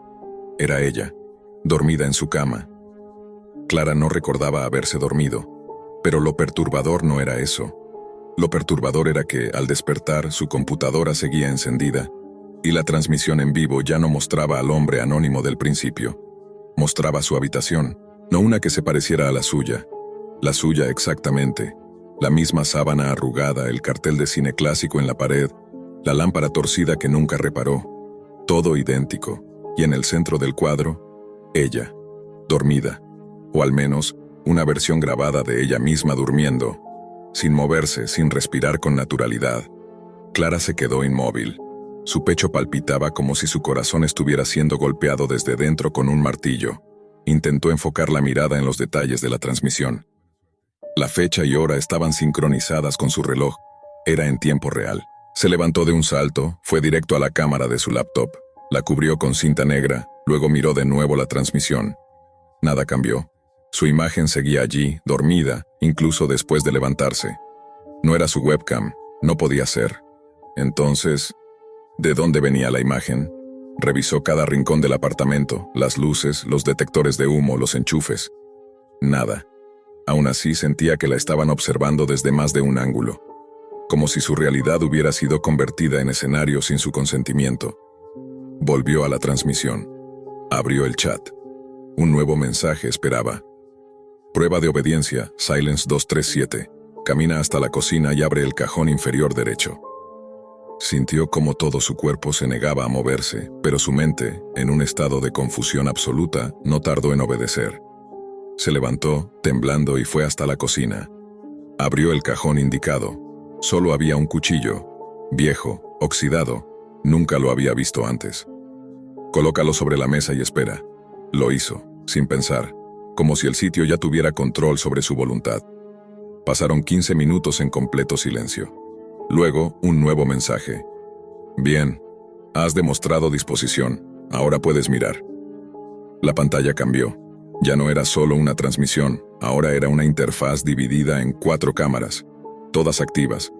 A: Era ella, dormida en su cama. Clara no recordaba haberse dormido, pero lo perturbador no era eso. Lo perturbador era que, al despertar, su computadora seguía encendida, y la transmisión en vivo ya no mostraba al hombre anónimo del principio. Mostraba su habitación, no una que se pareciera a la suya exactamente, la misma sábana arrugada, el cartel de cine clásico en la pared, la lámpara torcida que nunca reparó, todo idéntico, y en el centro del cuadro, ella, dormida, o al menos, una versión grabada de ella misma durmiendo, sin moverse, sin respirar con naturalidad. Clara se quedó inmóvil. Su pecho palpitaba como si su corazón estuviera siendo golpeado desde dentro con un martillo. Intentó enfocar la mirada en los detalles de la transmisión. La fecha y hora estaban sincronizadas con su reloj. Era en tiempo real. Se levantó de un salto, fue directo a la cámara de su laptop, la cubrió con cinta negra, luego miró de nuevo la transmisión. Nada cambió. Su imagen seguía allí, dormida, incluso después de levantarse. No era su webcam, no podía ser. Entonces, ¿de dónde venía la imagen? Revisó cada rincón del apartamento, las luces, los detectores de humo, los enchufes. Nada. Aún así sentía que la estaban observando desde más de un ángulo, como si su realidad hubiera sido convertida en escenario sin su consentimiento. Volvió a la transmisión. Abrió el chat. Un nuevo mensaje esperaba. Prueba de obediencia, Silence 237. Camina hasta la cocina y abre el cajón inferior derecho. Sintió como todo su cuerpo se negaba a moverse, pero su mente, en un estado de confusión absoluta, no tardó en obedecer. Se levantó, temblando, y fue hasta la cocina. Abrió el cajón indicado. Solo había un cuchillo, viejo, oxidado. Nunca lo había visto antes. Colócalo sobre la mesa y espera. Lo hizo, sin pensar, como si el sitio ya tuviera control sobre su voluntad. Pasaron 15 minutos en completo silencio. Luego, un nuevo mensaje. Bien, has demostrado disposición, ahora puedes mirar. La pantalla cambió. Ya no era solo una transmisión, ahora era una interfaz dividida en 4 cámaras, todas activas,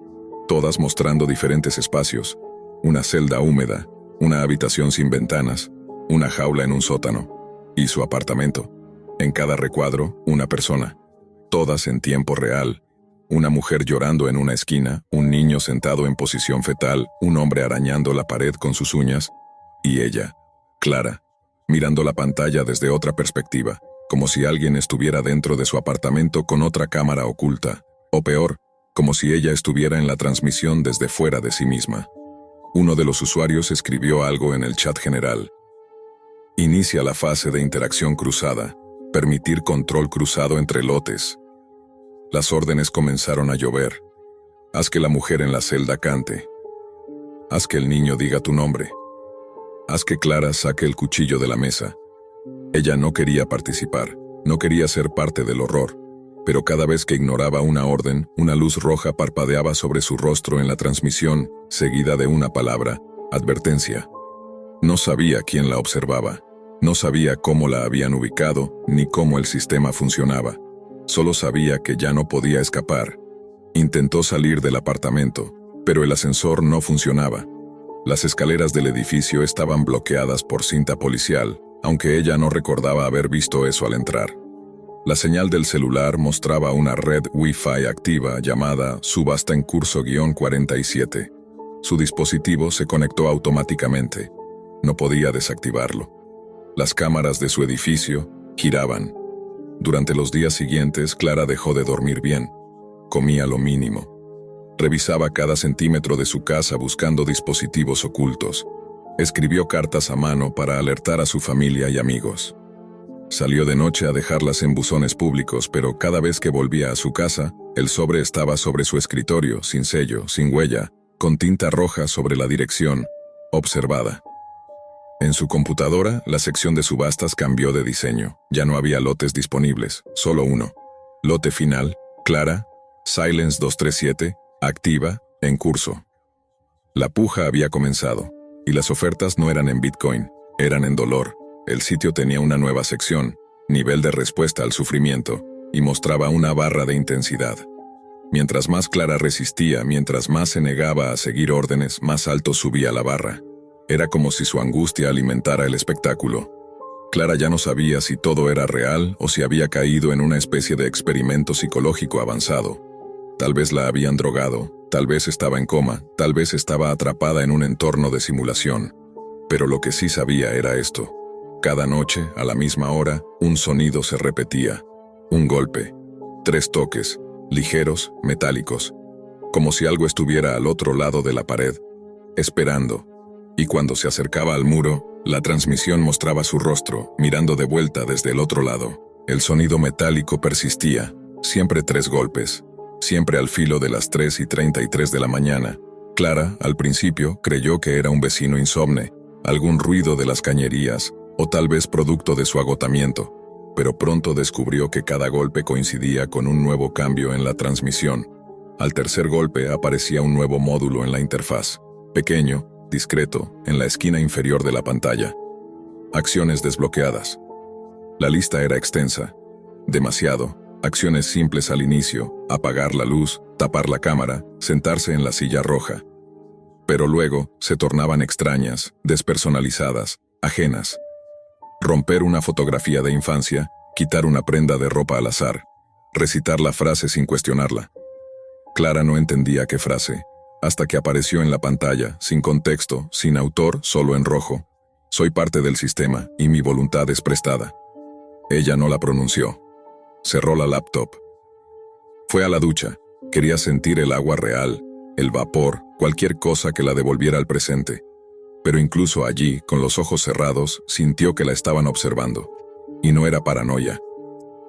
A: todas mostrando diferentes espacios: una celda húmeda, una habitación sin ventanas, una jaula en un sótano, y su apartamento. En cada recuadro, una persona, todas en tiempo real. Una mujer llorando en una esquina, un niño sentado en posición fetal, un hombre arañando la pared con sus uñas, y ella, Clara, mirando la pantalla desde otra perspectiva, como si alguien estuviera dentro de su apartamento con otra cámara oculta, o peor, como si ella estuviera en la transmisión desde fuera de sí misma. Uno de los usuarios escribió algo en el chat general. Inicia la fase de interacción cruzada, permitir control cruzado entre lotes. Las órdenes comenzaron a llover. Haz que la mujer en la celda cante. Haz que el niño diga tu nombre. Haz que Clara saque el cuchillo de la mesa. Ella no quería participar, no quería ser parte del horror, pero cada vez que ignoraba una orden, una luz roja parpadeaba sobre su rostro en la transmisión, seguida de una palabra: advertencia. No sabía quién la observaba, no sabía cómo la habían ubicado, ni cómo el sistema funcionaba. Solo sabía que ya no podía escapar. Intentó salir del apartamento, pero el ascensor no funcionaba. Las escaleras del edificio estaban bloqueadas por cinta policial, aunque ella no recordaba haber visto eso al entrar. La señal del celular mostraba una red Wi-Fi activa llamada Subasta en Curso-47. Su dispositivo se conectó automáticamente. No podía desactivarlo. Las cámaras de su edificio giraban. Durante los días siguientes, Clara dejó de dormir bien. Comía lo mínimo. Revisaba cada centímetro de su casa buscando dispositivos ocultos. Escribió cartas a mano para alertar a su familia y amigos. Salió de noche a dejarlas en buzones públicos, pero cada vez que volvía a su casa, el sobre estaba sobre su escritorio, sin sello, sin huella, con tinta roja sobre la dirección: observada. En su computadora, la sección de subastas cambió de diseño. Ya no había lotes disponibles, solo uno. Lote final: Clara, Silence 237, activa, en curso. La puja había comenzado, y las ofertas no eran en Bitcoin, eran en dolor. El sitio tenía una nueva sección, nivel de respuesta al sufrimiento, y mostraba una barra de intensidad. Mientras más Clara resistía, mientras más se negaba a seguir órdenes, más alto subía la barra. Era como si su angustia alimentara el espectáculo. Clara ya no sabía si todo era real o si había caído en una especie de experimento psicológico avanzado. Tal vez la habían drogado, tal vez estaba en coma, tal vez estaba atrapada en un entorno de simulación. Pero lo que sí sabía era esto. Cada noche, a la misma hora, un sonido se repetía. Un golpe. 3 toques, ligeros, metálicos. Como si algo estuviera al otro lado de la pared, esperando. Y cuando se acercaba al muro, la transmisión mostraba su rostro, mirando de vuelta desde el otro lado. El sonido metálico persistía, siempre 3 golpes, siempre al filo de las 3:33 de la mañana. Clara, al principio, creyó que era un vecino insomne, algún ruido de las cañerías, o tal vez producto de su agotamiento, pero pronto descubrió que cada golpe coincidía con un nuevo cambio en la transmisión. Al tercer golpe aparecía un nuevo módulo en la interfaz, pequeño, discreto, en la esquina inferior de la pantalla. Acciones desbloqueadas. La lista era extensa. Demasiado. Acciones simples al inicio: apagar la luz, tapar la cámara, sentarse en la silla roja. Pero luego se tornaban extrañas, despersonalizadas, ajenas. Romper una fotografía de infancia, quitar una prenda de ropa al azar, recitar la frase sin cuestionarla. Clara no entendía qué frase, hasta que apareció en la pantalla, sin contexto, sin autor, solo en rojo. Soy parte del sistema, y mi voluntad es prestada. Ella no la pronunció. Cerró la laptop. Fue a la ducha. Quería sentir el agua real, el vapor, cualquier cosa que la devolviera al presente. Pero incluso allí, con los ojos cerrados, sintió que la estaban observando. Y no era paranoia.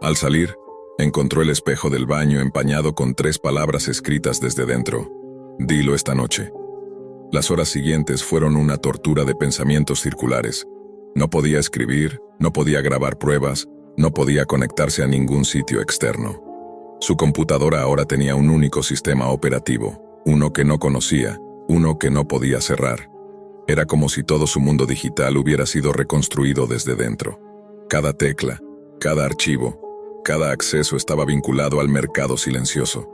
A: Al salir, encontró el espejo del baño empañado con 3 palabras escritas desde dentro: dilo esta noche. Las horas siguientes fueron una tortura de pensamientos circulares. No podía escribir, no podía grabar pruebas, no podía conectarse a ningún sitio externo. Su computadora ahora tenía un único sistema operativo, uno que no conocía, uno que no podía cerrar. Era como si todo su mundo digital hubiera sido reconstruido desde dentro. Cada tecla, cada archivo, cada acceso estaba vinculado al mercado silencioso.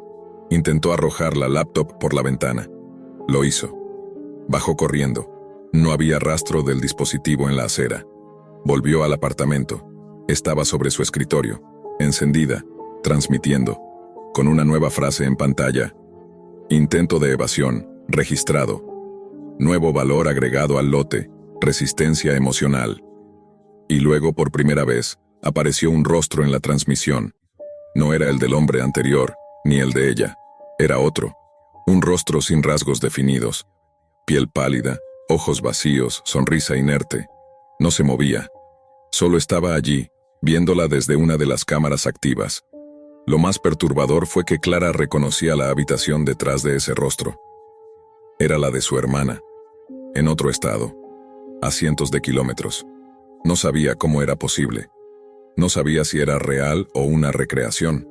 A: Intentó arrojar la laptop por la ventana. Lo hizo. Bajó corriendo. No había rastro del dispositivo en la acera. Volvió al apartamento. Estaba sobre su escritorio, encendida, transmitiendo, con una nueva frase en pantalla: intento de evasión, registrado. Nuevo valor agregado al lote, resistencia emocional. Y luego, por primera vez, apareció un rostro en la transmisión. No era el del hombre anterior, ni el de ella. Era otro. Un rostro sin rasgos definidos. Piel pálida, ojos vacíos, sonrisa inerte. No se movía. Solo estaba allí, viéndola desde una de las cámaras activas. Lo más perturbador fue que Clara reconocía la habitación detrás de ese rostro. Era la de su hermana, en otro estado. a cientos de kilómetros. No sabía cómo era posible. No sabía si era real o una recreación.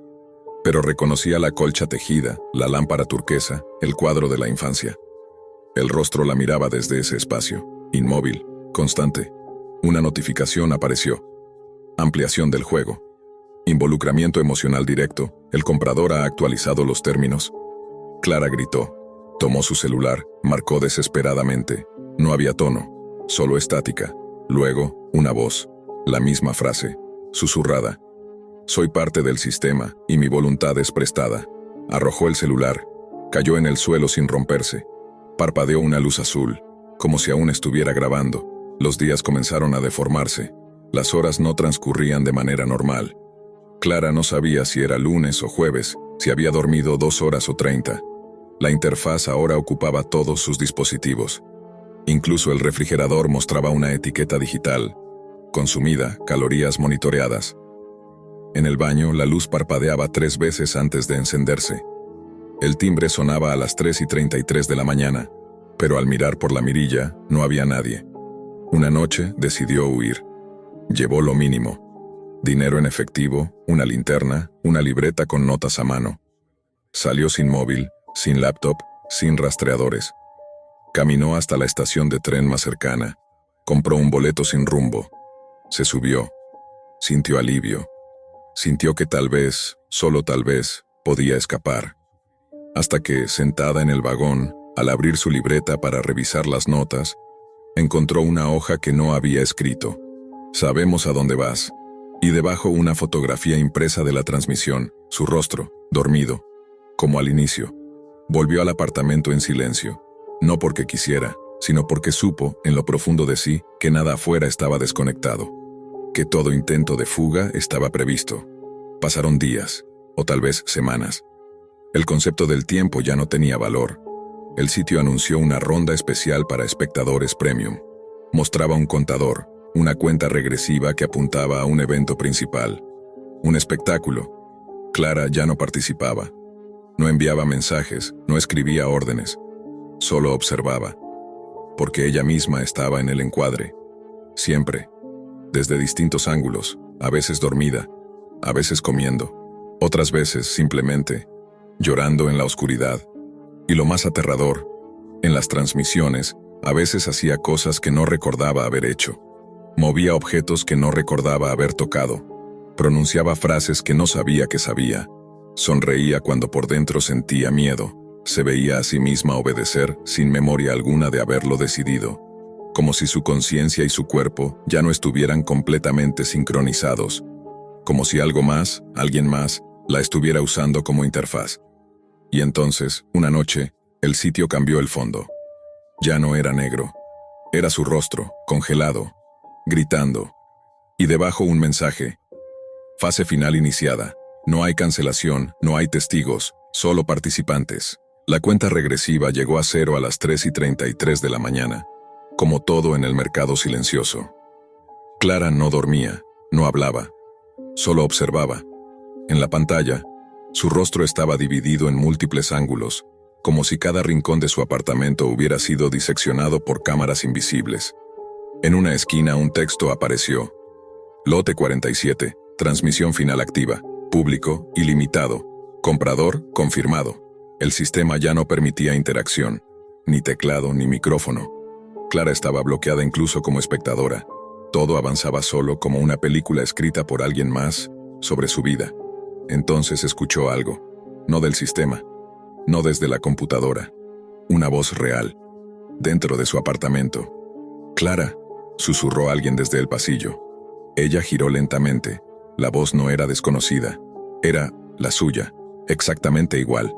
A: Pero reconocía la colcha tejida, la lámpara turquesa, el cuadro de la infancia. El rostro la miraba desde ese espacio, inmóvil, constante. Una notificación apareció. Ampliación del juego. Involucramiento emocional directo. El comprador ha actualizado los términos. Clara gritó. Tomó su celular, marcó desesperadamente. No había tono, solo estática. Luego, una voz. La misma frase, susurrada. Soy parte del sistema y mi voluntad es prestada. Arrojó el celular. Cayó en el suelo sin romperse. Parpadeó una luz azul, como si aún estuviera grabando. Los días comenzaron a deformarse. Las horas no transcurrían de manera normal. Clara no sabía si era lunes o jueves, si había dormido 2 horas o 30. La interfaz ahora ocupaba todos sus dispositivos. Incluso el refrigerador mostraba una etiqueta digital. Consumida, calorías monitoreadas. En el baño, la luz parpadeaba 3 veces antes de encenderse. El timbre sonaba a las 3:33 de la mañana, pero al mirar por la mirilla, no había nadie. Una noche decidió huir. Llevó lo mínimo. Dinero en efectivo, una linterna, una libreta con notas a mano. Salió sin móvil, sin laptop, sin rastreadores. Caminó hasta la estación de tren más cercana. Compró un boleto sin rumbo. Se subió. Sintió alivio. Sintió que tal vez, solo tal vez, podía escapar. Hasta que, sentada en el vagón, al abrir su libreta para revisar las notas, encontró una hoja que no había escrito. Sabemos a dónde vas. Y debajo una fotografía impresa de la transmisión, su rostro, dormido, como al inicio. Volvió al apartamento en silencio, no porque quisiera, sino porque supo, en lo profundo de sí, que nada afuera estaba desconectado, que todo intento de fuga estaba previsto. Pasaron días, o tal vez semanas. El concepto del tiempo ya no tenía valor. El sitio anunció una ronda especial para espectadores premium. Mostraba un contador, una cuenta regresiva que apuntaba a un evento principal. Un espectáculo. Clara ya no participaba. No enviaba mensajes, no escribía órdenes. Solo observaba. Porque ella misma estaba en el encuadre. Siempre. Desde distintos ángulos, a veces dormida, a veces comiendo, otras veces simplemente llorando en la oscuridad. Y lo más aterrador, en las transmisiones, a veces hacía cosas que no recordaba haber hecho. Movía objetos que no recordaba haber tocado. Pronunciaba frases que no sabía que sabía. Sonreía cuando por dentro sentía miedo. Se veía a sí misma obedecer sin memoria alguna de haberlo decidido. Como si su conciencia y su cuerpo ya no estuvieran completamente sincronizados. Como si algo más, alguien más, la estuviera usando como interfaz. Y entonces, una noche, el sitio cambió el fondo. Ya no era negro. Era su rostro, congelado, gritando. Y debajo un mensaje. Fase final iniciada. No hay cancelación, no hay testigos, solo participantes. La cuenta regresiva llegó a 0 a las 3:33 de la mañana. Como todo en el mercado silencioso. Clara no dormía, no hablaba. Solo observaba. En la pantalla, su rostro estaba dividido en múltiples ángulos, como si cada rincón de su apartamento hubiera sido diseccionado por cámaras invisibles. En una esquina un texto apareció. Lote 47, transmisión final activa, público, ilimitado, comprador, confirmado. El sistema ya no permitía interacción, ni teclado ni micrófono. Clara estaba bloqueada incluso como espectadora. Todo avanzaba solo como una película escrita por alguien más sobre su vida. Entonces escuchó algo, no del sistema, no desde la computadora. Una voz real, dentro de su apartamento. Clara, susurró alguien desde el pasillo. Ella giró lentamente. La voz no era desconocida. Era la suya, exactamente igual.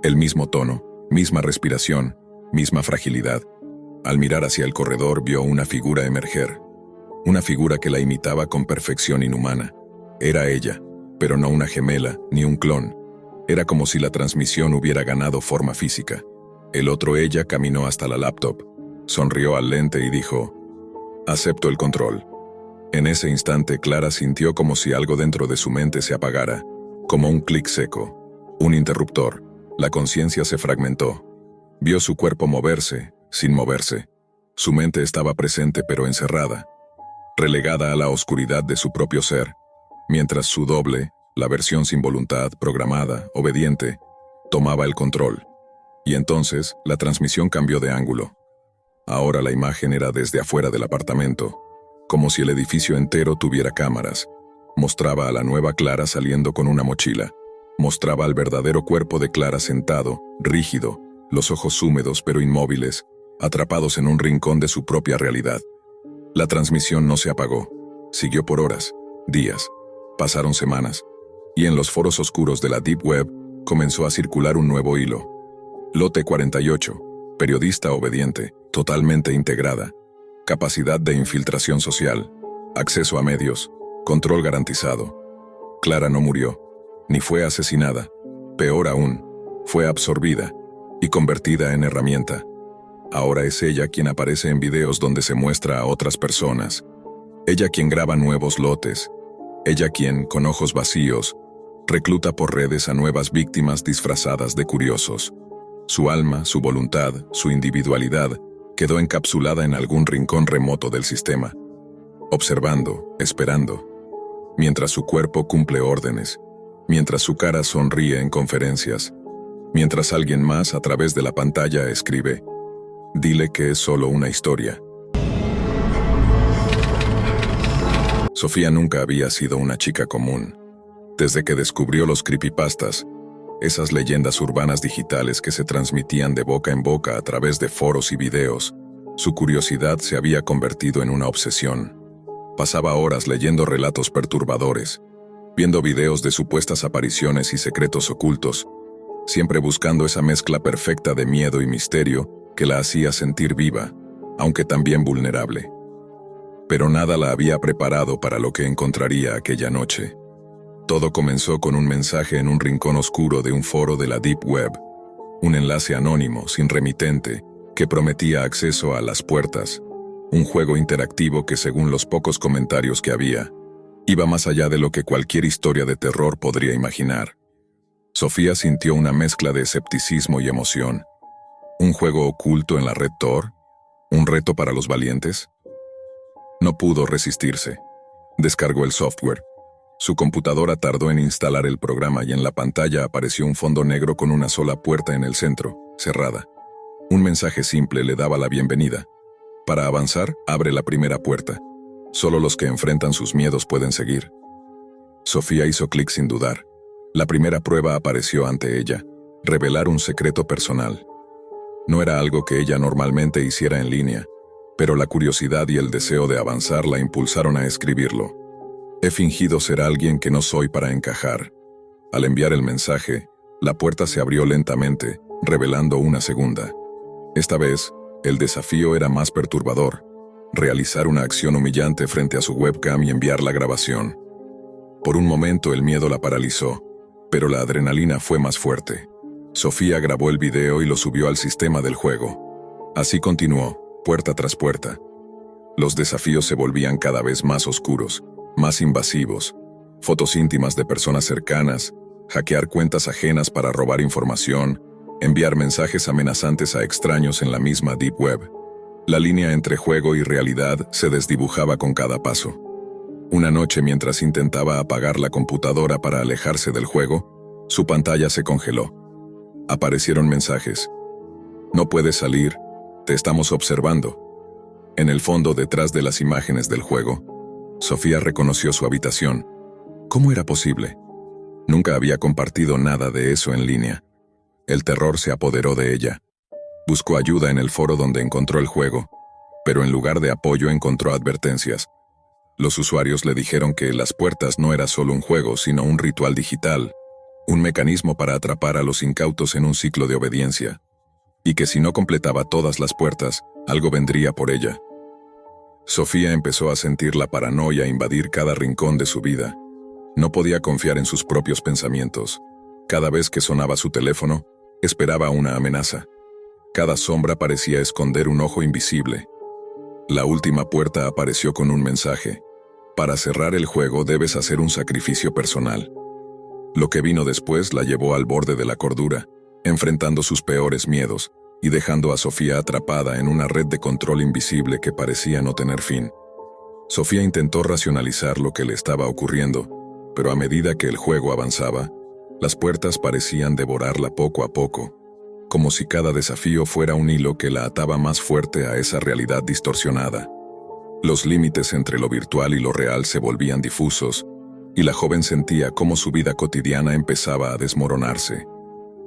A: El mismo tono, misma respiración, misma fragilidad. Al mirar hacia el corredor vio una figura emerger. Una figura que la imitaba con perfección inhumana. Era ella, pero no una gemela ni un clon. Era como si la transmisión hubiera ganado forma física. El otro ella caminó hasta la laptop, sonrió al lente y dijo: «Acepto el control». En ese instante Clara sintió como si algo dentro de su mente se apagara, como un clic seco, un interruptor. La conciencia se fragmentó. Vio su cuerpo moverse, sin moverse. Su mente estaba presente pero encerrada, relegada a la oscuridad de su propio ser, mientras su doble, la versión sin voluntad, programada, obediente, tomaba el control. Y entonces, la transmisión cambió de ángulo. Ahora la imagen era desde afuera del apartamento, como si el edificio entero tuviera cámaras. Mostraba a la nueva Clara saliendo con una mochila. Mostraba al verdadero cuerpo de Clara sentado, rígido, los ojos húmedos pero inmóviles, atrapados en un rincón de su propia realidad. La transmisión no se apagó. Siguió por horas, días, pasaron semanas, y en los foros oscuros de la Deep Web comenzó a circular un nuevo hilo. Lote 48, periodista obediente, totalmente integrada, capacidad de infiltración social, acceso a medios, control garantizado. Clara no murió, ni fue asesinada. Peor aún, fue absorbida y convertida en herramienta. Ahora es ella quien aparece en videos donde se muestra a otras personas. Ella quien graba nuevos lotes. Ella quien, con ojos vacíos, recluta por redes a nuevas víctimas disfrazadas de curiosos. Su alma, su voluntad, su individualidad quedó encapsulada en algún rincón remoto del sistema, observando, esperando, mientras su cuerpo cumple órdenes, mientras su cara sonríe en conferencias, mientras alguien más a través de la pantalla escribe: dile que es solo una historia. Sofía nunca había sido una chica común. Desde que descubrió los creepypastas, esas leyendas urbanas digitales que se transmitían de boca en boca a través de foros y videos, su curiosidad se había convertido en una obsesión. Pasaba horas leyendo relatos perturbadores, viendo videos de supuestas apariciones y secretos ocultos, siempre buscando esa mezcla perfecta de miedo y misterio que la hacía sentir viva, aunque también vulnerable. Pero nada la había preparado para lo que encontraría aquella noche. Todo comenzó con un mensaje en un rincón oscuro de un foro de la Deep Web, un enlace anónimo, sin remitente, que prometía acceso a Las Puertas, un juego interactivo que, según los pocos comentarios que había, iba más allá de lo que cualquier historia de terror podría imaginar. Sofía sintió una mezcla de escepticismo y emoción. ¿Un juego oculto en la red Tor? ¿Un reto para los valientes? No pudo resistirse. Descargó el software. Su computadora tardó en instalar el programa y en la pantalla apareció un fondo negro con una sola puerta en el centro, cerrada. Un mensaje simple le daba la bienvenida. Para avanzar, abre la primera puerta. Solo los que enfrentan sus miedos pueden seguir. Sofía hizo clic sin dudar. La primera prueba apareció ante ella: revelar un secreto personal. No era algo que ella normalmente hiciera en línea, pero la curiosidad y el deseo de avanzar la impulsaron a escribirlo. He fingido ser alguien que no soy para encajar. Al enviar el mensaje, la puerta se abrió lentamente, revelando una segunda. Esta vez, el desafío era más perturbador: realizar una acción humillante frente a su webcam y enviar la grabación. Por un momento el miedo la paralizó, pero la adrenalina fue más fuerte. Sofía grabó el video y lo subió al sistema del juego. Así continuó, puerta tras puerta. Los desafíos se volvían cada vez más oscuros, más invasivos: fotos íntimas de personas cercanas, hackear cuentas ajenas para robar información, enviar mensajes amenazantes a extraños en la misma Deep Web. La línea entre juego y realidad se desdibujaba con cada paso. Una noche, mientras intentaba apagar la computadora para alejarse del juego, su pantalla se congeló. Aparecieron mensajes: no puedes salir, te estamos observando. En el fondo, detrás de las imágenes del juego, Sofía reconoció su habitación. ¿Cómo era posible? Nunca había compartido nada de eso en línea. El terror se apoderó de ella. Buscó ayuda en el foro donde encontró el juego, pero en lugar de apoyo encontró advertencias. Los usuarios le dijeron que Las Puertas no era solo un juego, sino un ritual digital, un mecanismo para atrapar a los incautos en un ciclo de obediencia, y que si no completaba todas las puertas, algo vendría por ella. Sofía empezó a sentir la paranoia invadir cada rincón de su vida. No podía confiar en sus propios pensamientos. Cada vez que sonaba su teléfono, esperaba una amenaza. Cada sombra parecía esconder un ojo invisible. La última puerta apareció con un mensaje: para cerrar el juego debes hacer un sacrificio personal. Lo que vino después la llevó al borde de la cordura, enfrentando sus peores miedos, y dejando a Sofía atrapada en una red de control invisible que parecía no tener fin. Sofía intentó racionalizar lo que le estaba ocurriendo, pero a medida que el juego avanzaba, las puertas parecían devorarla poco a poco, como si cada desafío fuera un hilo que la ataba más fuerte a esa realidad distorsionada. Los límites entre lo virtual y lo real se volvían difusos, y la joven sentía cómo su vida cotidiana empezaba a desmoronarse.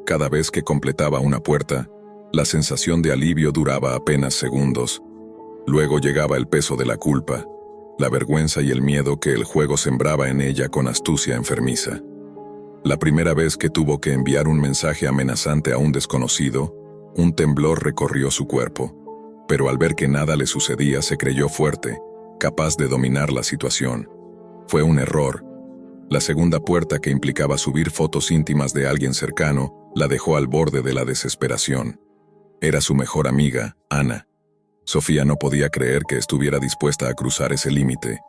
A: Cada vez que completaba una puerta, la sensación de alivio duraba apenas segundos. Luego llegaba el peso de la culpa, la vergüenza y el miedo que el juego sembraba en ella con astucia enfermiza. La primera vez que tuvo que enviar un mensaje amenazante a un desconocido, un temblor recorrió su cuerpo, pero al ver que nada le sucedía se creyó fuerte, capaz de dominar la situación. Fue un error. La segunda puerta, que implicaba subir fotos íntimas de alguien cercano, la dejó al borde de la desesperación. Era su mejor amiga, Ana. Sofía no podía creer que estuviera dispuesta a cruzar ese límite,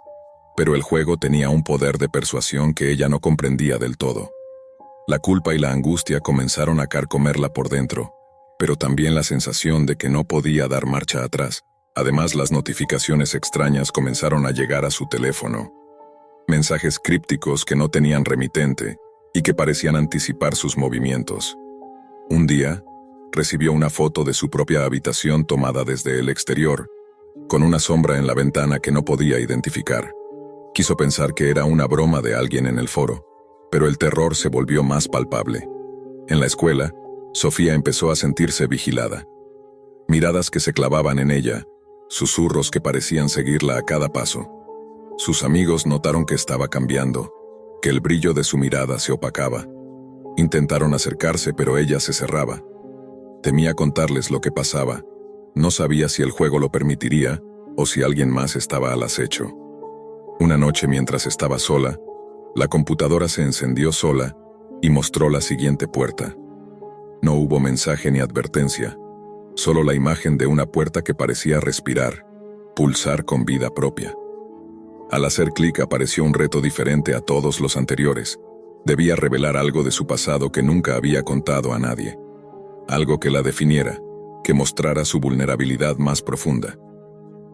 A: pero el juego tenía un poder de persuasión que ella no comprendía del todo. La culpa y la angustia comenzaron a carcomerla por dentro, pero también la sensación de que no podía dar marcha atrás. Además, las notificaciones extrañas comenzaron a llegar a su teléfono. Mensajes crípticos que no tenían remitente y que parecían anticipar sus movimientos. Un día, recibió una foto de su propia habitación tomada desde el exterior, con una sombra en la ventana que no podía identificar. Quiso pensar que era una broma de alguien en el foro, pero el terror se volvió más palpable. En la escuela, Sofía empezó a sentirse vigilada. Miradas que se clavaban en ella, susurros que parecían seguirla a cada paso. Sus amigos notaron que estaba cambiando, que el brillo de su mirada se opacaba. Intentaron acercarse, pero ella se cerraba. Temía contarles lo que pasaba. No sabía si el juego lo permitiría o si alguien más estaba al acecho. Una noche, mientras estaba sola, la computadora se encendió sola y mostró la siguiente puerta. No hubo mensaje ni advertencia, solo la imagen de una puerta que parecía respirar, pulsar con vida propia. Al hacer clic apareció un reto diferente a todos los anteriores. Debía revelar algo de su pasado que nunca había contado a nadie. Algo que la definiera, que mostrara su vulnerabilidad más profunda.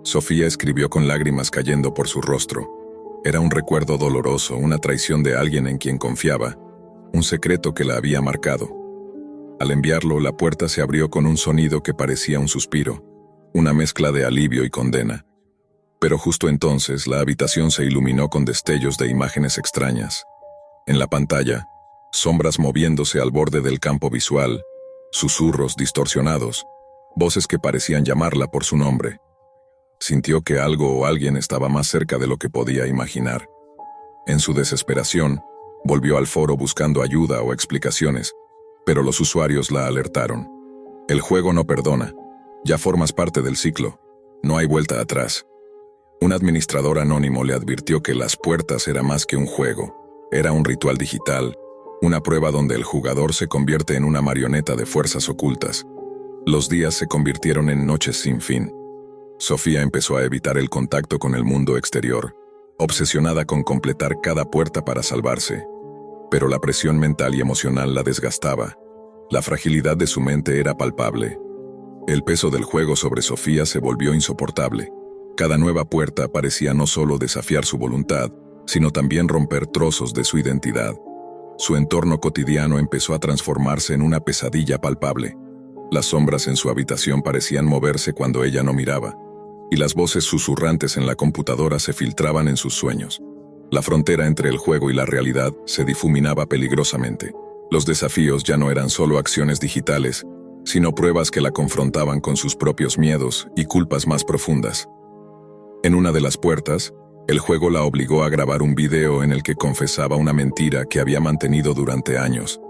A: Sofía escribió con lágrimas cayendo por su rostro. Era un recuerdo doloroso, una traición de alguien en quien confiaba, un secreto que la había marcado. Al enviarlo, la puerta se abrió con un sonido que parecía un suspiro, una mezcla de alivio y condena. Pero justo entonces la habitación se iluminó con destellos de imágenes extrañas. En la pantalla, sombras moviéndose al borde del campo visual, susurros distorsionados, voces que parecían llamarla por su nombre. Sintió que algo o alguien estaba más cerca de lo que podía imaginar. En su desesperación, volvió al foro buscando ayuda o explicaciones, pero los usuarios la alertaron. El juego no perdona. Ya formas parte del ciclo. No hay vuelta atrás. Un administrador anónimo le advirtió que las puertas era más que un juego. Era un ritual digital, una prueba donde el jugador se convierte en una marioneta de fuerzas ocultas. Los días se convirtieron en noches sin fin. Sofía empezó a evitar el contacto con el mundo exterior, obsesionada con completar cada puerta para salvarse. Pero la presión mental y emocional la desgastaba. La fragilidad de su mente era palpable. El peso del juego sobre Sofía se volvió insoportable. Cada nueva puerta parecía no solo desafiar su voluntad, sino también romper trozos de su identidad. Su entorno cotidiano empezó a transformarse en una pesadilla palpable. Las sombras en su habitación parecían moverse cuando ella no miraba, y las voces susurrantes en la computadora se filtraban en sus sueños. La frontera entre el juego y la realidad se difuminaba peligrosamente. Los desafíos ya no eran solo acciones digitales, sino pruebas que la confrontaban con sus propios miedos y culpas más profundas. En una de las puertas, el juego la obligó a grabar un video en el que confesaba una mentira que había mantenido durante años,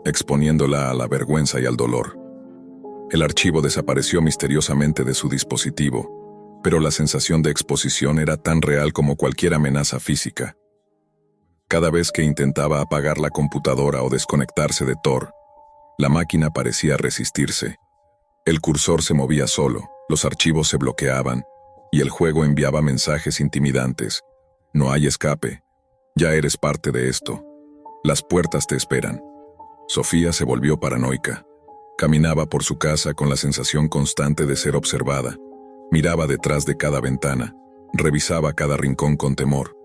A: exponiéndola a la vergüenza y al dolor. El archivo desapareció misteriosamente de su dispositivo, pero la sensación de exposición era tan real como cualquier amenaza física. Cada vez que intentaba apagar la computadora o desconectarse de Tor, la máquina parecía resistirse. El cursor se movía solo, los archivos se bloqueaban, y el juego enviaba mensajes intimidantes. No hay escape. Ya eres parte de esto. Las puertas te esperan. Sofía se volvió paranoica. Caminaba por su casa con la sensación constante de ser observada. Miraba detrás de cada ventana, revisaba cada rincón con temor.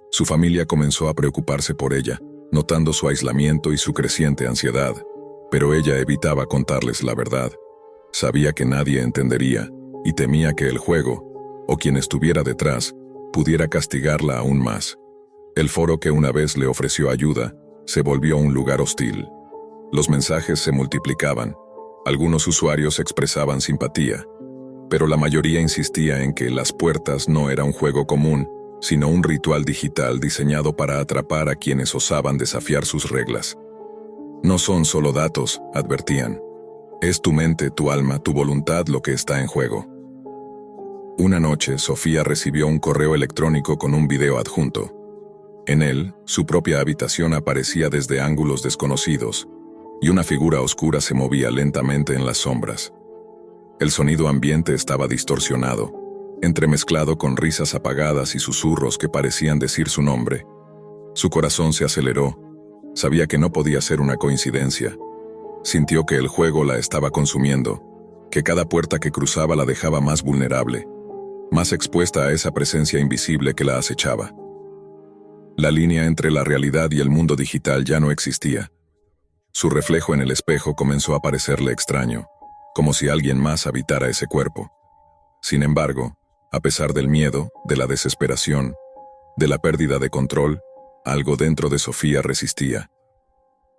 A: Su familia comenzó a preocuparse por ella, notando su aislamiento y su creciente ansiedad, pero ella evitaba contarles la verdad. Sabía que nadie entendería, y temía que el juego, o quien estuviera detrás, pudiera castigarla aún más. El foro que una vez le ofreció ayuda, se volvió un lugar hostil. Los mensajes se multiplicaban. Algunos usuarios expresaban simpatía, pero la mayoría insistía en que Las Puertas no era un juego común, sino un ritual digital diseñado para atrapar a quienes osaban desafiar sus reglas. No son solo datos, advertían. Es tu mente, tu alma, tu voluntad lo que está en juego. Una noche, Sofía recibió un correo electrónico con un video adjunto. En él, su propia habitación aparecía desde ángulos desconocidos, y una figura oscura se movía lentamente en las sombras. El sonido ambiente estaba distorsionado, entremezclado con risas apagadas y susurros que parecían decir su nombre. Su corazón se aceleró. Sabía que no podía ser una coincidencia. Sintió que el juego la estaba consumiendo, que cada puerta que cruzaba la dejaba más vulnerable, más expuesta a esa presencia invisible que la acechaba. La línea entre la realidad y el mundo digital ya no existía. Su reflejo en el espejo comenzó a parecerle extraño, como si alguien más habitara ese cuerpo. Sin embargo, a pesar del miedo, de la desesperación, de la pérdida de control, algo dentro de Sofía resistía.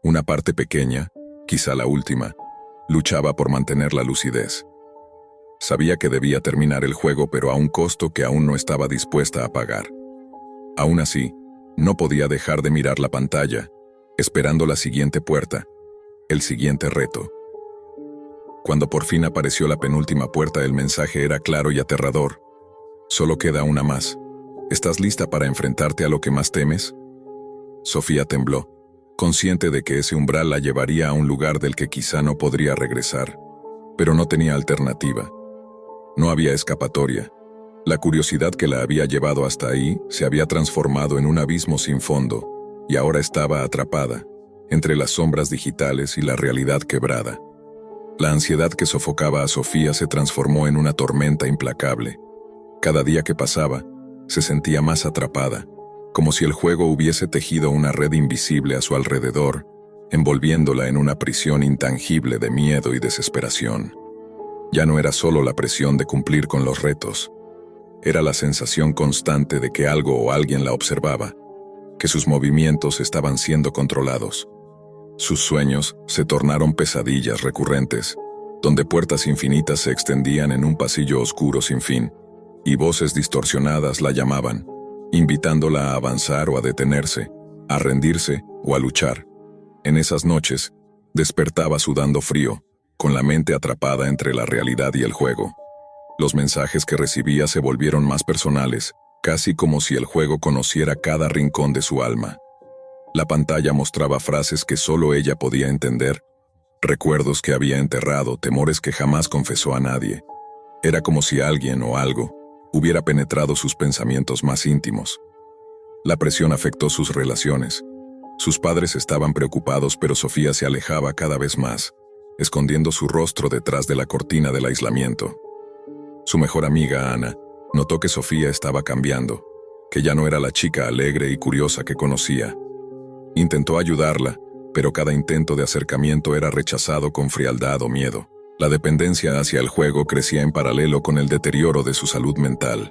A: Una parte pequeña, quizá la última, luchaba por mantener la lucidez. Sabía que debía terminar el juego, pero a un costo que aún no estaba dispuesta a pagar. Aún así, no podía dejar de mirar la pantalla, esperando la siguiente puerta, el siguiente reto. Cuando por fin apareció la penúltima puerta, el mensaje era claro y aterrador. Solo queda una más. ¿Estás lista para enfrentarte a lo que más temes? Sofía tembló, consciente de que ese umbral la llevaría a un lugar del que quizá no podría regresar. Pero no tenía alternativa. No había escapatoria. La curiosidad que la había llevado hasta ahí se había transformado en un abismo sin fondo, y ahora estaba atrapada, entre las sombras digitales y la realidad quebrada. La ansiedad que sofocaba a Sofía se transformó en una tormenta implacable. Cada día que pasaba, se sentía más atrapada, como si el juego hubiese tejido una red invisible a su alrededor, envolviéndola en una prisión intangible de miedo y desesperación. Ya no era solo la presión de cumplir con los retos. Era la sensación constante de que algo o alguien la observaba, que sus movimientos estaban siendo controlados. Sus sueños se tornaron pesadillas recurrentes, donde puertas infinitas se extendían en un pasillo oscuro sin fin, y voces distorsionadas la llamaban, invitándola a avanzar o a detenerse, a rendirse o a luchar. En esas noches, despertaba sudando frío, con la mente atrapada entre la realidad y el juego. Los mensajes que recibía se volvieron más personales, casi como si el juego conociera cada rincón de su alma. La pantalla mostraba frases que solo ella podía entender, recuerdos que había enterrado, temores que jamás confesó a nadie. Era como si alguien o algo hubiera penetrado sus pensamientos más íntimos. La presión afectó sus relaciones. Sus padres estaban preocupados, pero Sofía se alejaba cada vez más, escondiendo su rostro detrás de la cortina del aislamiento. Su mejor amiga, Ana, notó que Sofía estaba cambiando, que ya no era la chica alegre y curiosa que conocía. Intentó ayudarla, pero cada intento de acercamiento era rechazado con frialdad o miedo. La dependencia hacia el juego crecía en paralelo con el deterioro de su salud mental.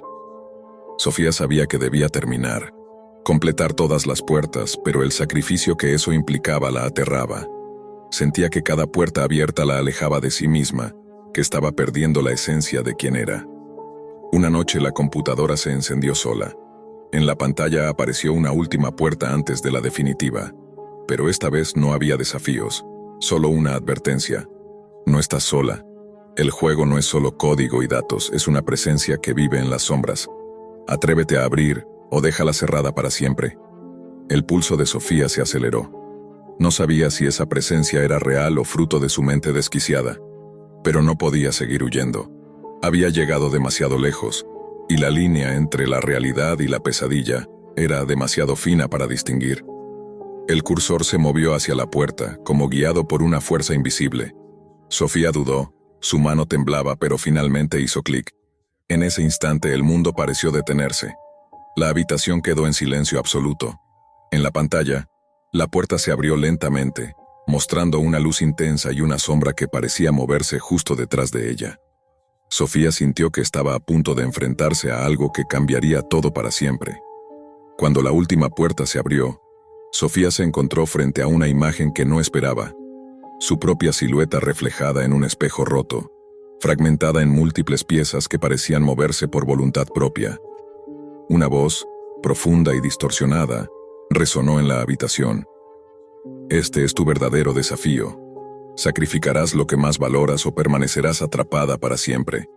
A: Sofía sabía que debía terminar, completar todas las puertas, pero el sacrificio que eso implicaba la aterraba. Sentía que cada puerta abierta la alejaba de sí misma, que estaba perdiendo la esencia de quien era. Una noche la computadora se encendió sola. En la pantalla apareció una última puerta antes de la definitiva, pero esta vez no había desafíos, solo una advertencia. No estás sola. El juego no es solo código y datos, es una presencia que vive en las sombras. Atrévete a abrir o déjala cerrada para siempre. El pulso de Sofía se aceleró. No sabía si esa presencia era real o fruto de su mente desquiciada, pero no podía seguir huyendo. Había llegado demasiado lejos, y la línea entre la realidad y la pesadilla era demasiado fina para distinguir. El cursor se movió hacia la puerta, como guiado por una fuerza invisible. Sofía dudó, su mano temblaba, pero finalmente hizo clic. En ese instante el mundo pareció detenerse. La habitación quedó en silencio absoluto. En la pantalla, la puerta se abrió lentamente, mostrando una luz intensa y una sombra que parecía moverse justo detrás de ella. Sofía sintió que estaba a punto de enfrentarse a algo que cambiaría todo para siempre. Cuando la última puerta se abrió, Sofía se encontró frente a una imagen que no esperaba. Su propia silueta reflejada en un espejo roto, fragmentada en múltiples piezas que parecían moverse por voluntad propia. Una voz, profunda y distorsionada, resonó en la habitación. Este es tu verdadero desafío. Sacrificarás lo que más valoras o permanecerás atrapada para siempre.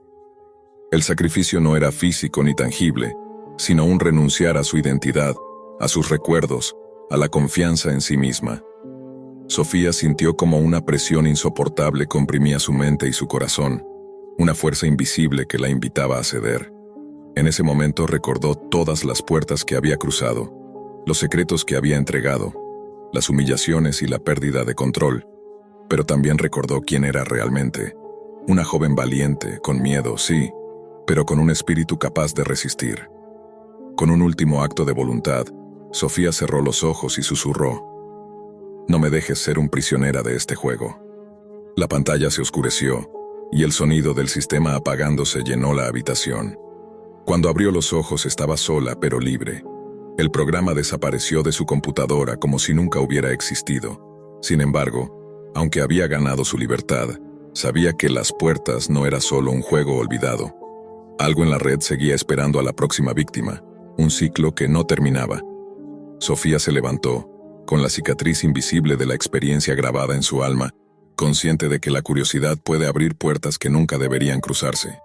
A: El sacrificio no era físico ni tangible, sino un renunciar a su identidad, a sus recuerdos, a la confianza en sí misma. Sofía sintió como una presión insoportable comprimía su mente y su corazón, una fuerza invisible que la invitaba a ceder. En ese momento recordó todas las puertas que había cruzado, los secretos que había entregado, las humillaciones y la pérdida de control, pero también recordó quién era realmente. Una joven valiente, con miedo, sí, pero con un espíritu capaz de resistir. Con un último acto de voluntad, Sofía cerró los ojos y susurró: «No me dejes ser un prisionera de este juego». La pantalla se oscureció, y el sonido del sistema apagándose llenó la habitación. Cuando abrió los ojos estaba sola pero libre. El programa desapareció de su computadora como si nunca hubiera existido. Sin embargo, aunque había ganado su libertad, sabía que las puertas no era solo un juego olvidado. Algo en la red seguía esperando a la próxima víctima, un ciclo que no terminaba. Sofía se levantó, con la cicatriz invisible de la experiencia grabada en su alma, consciente de que la curiosidad puede abrir puertas que nunca deberían cruzarse.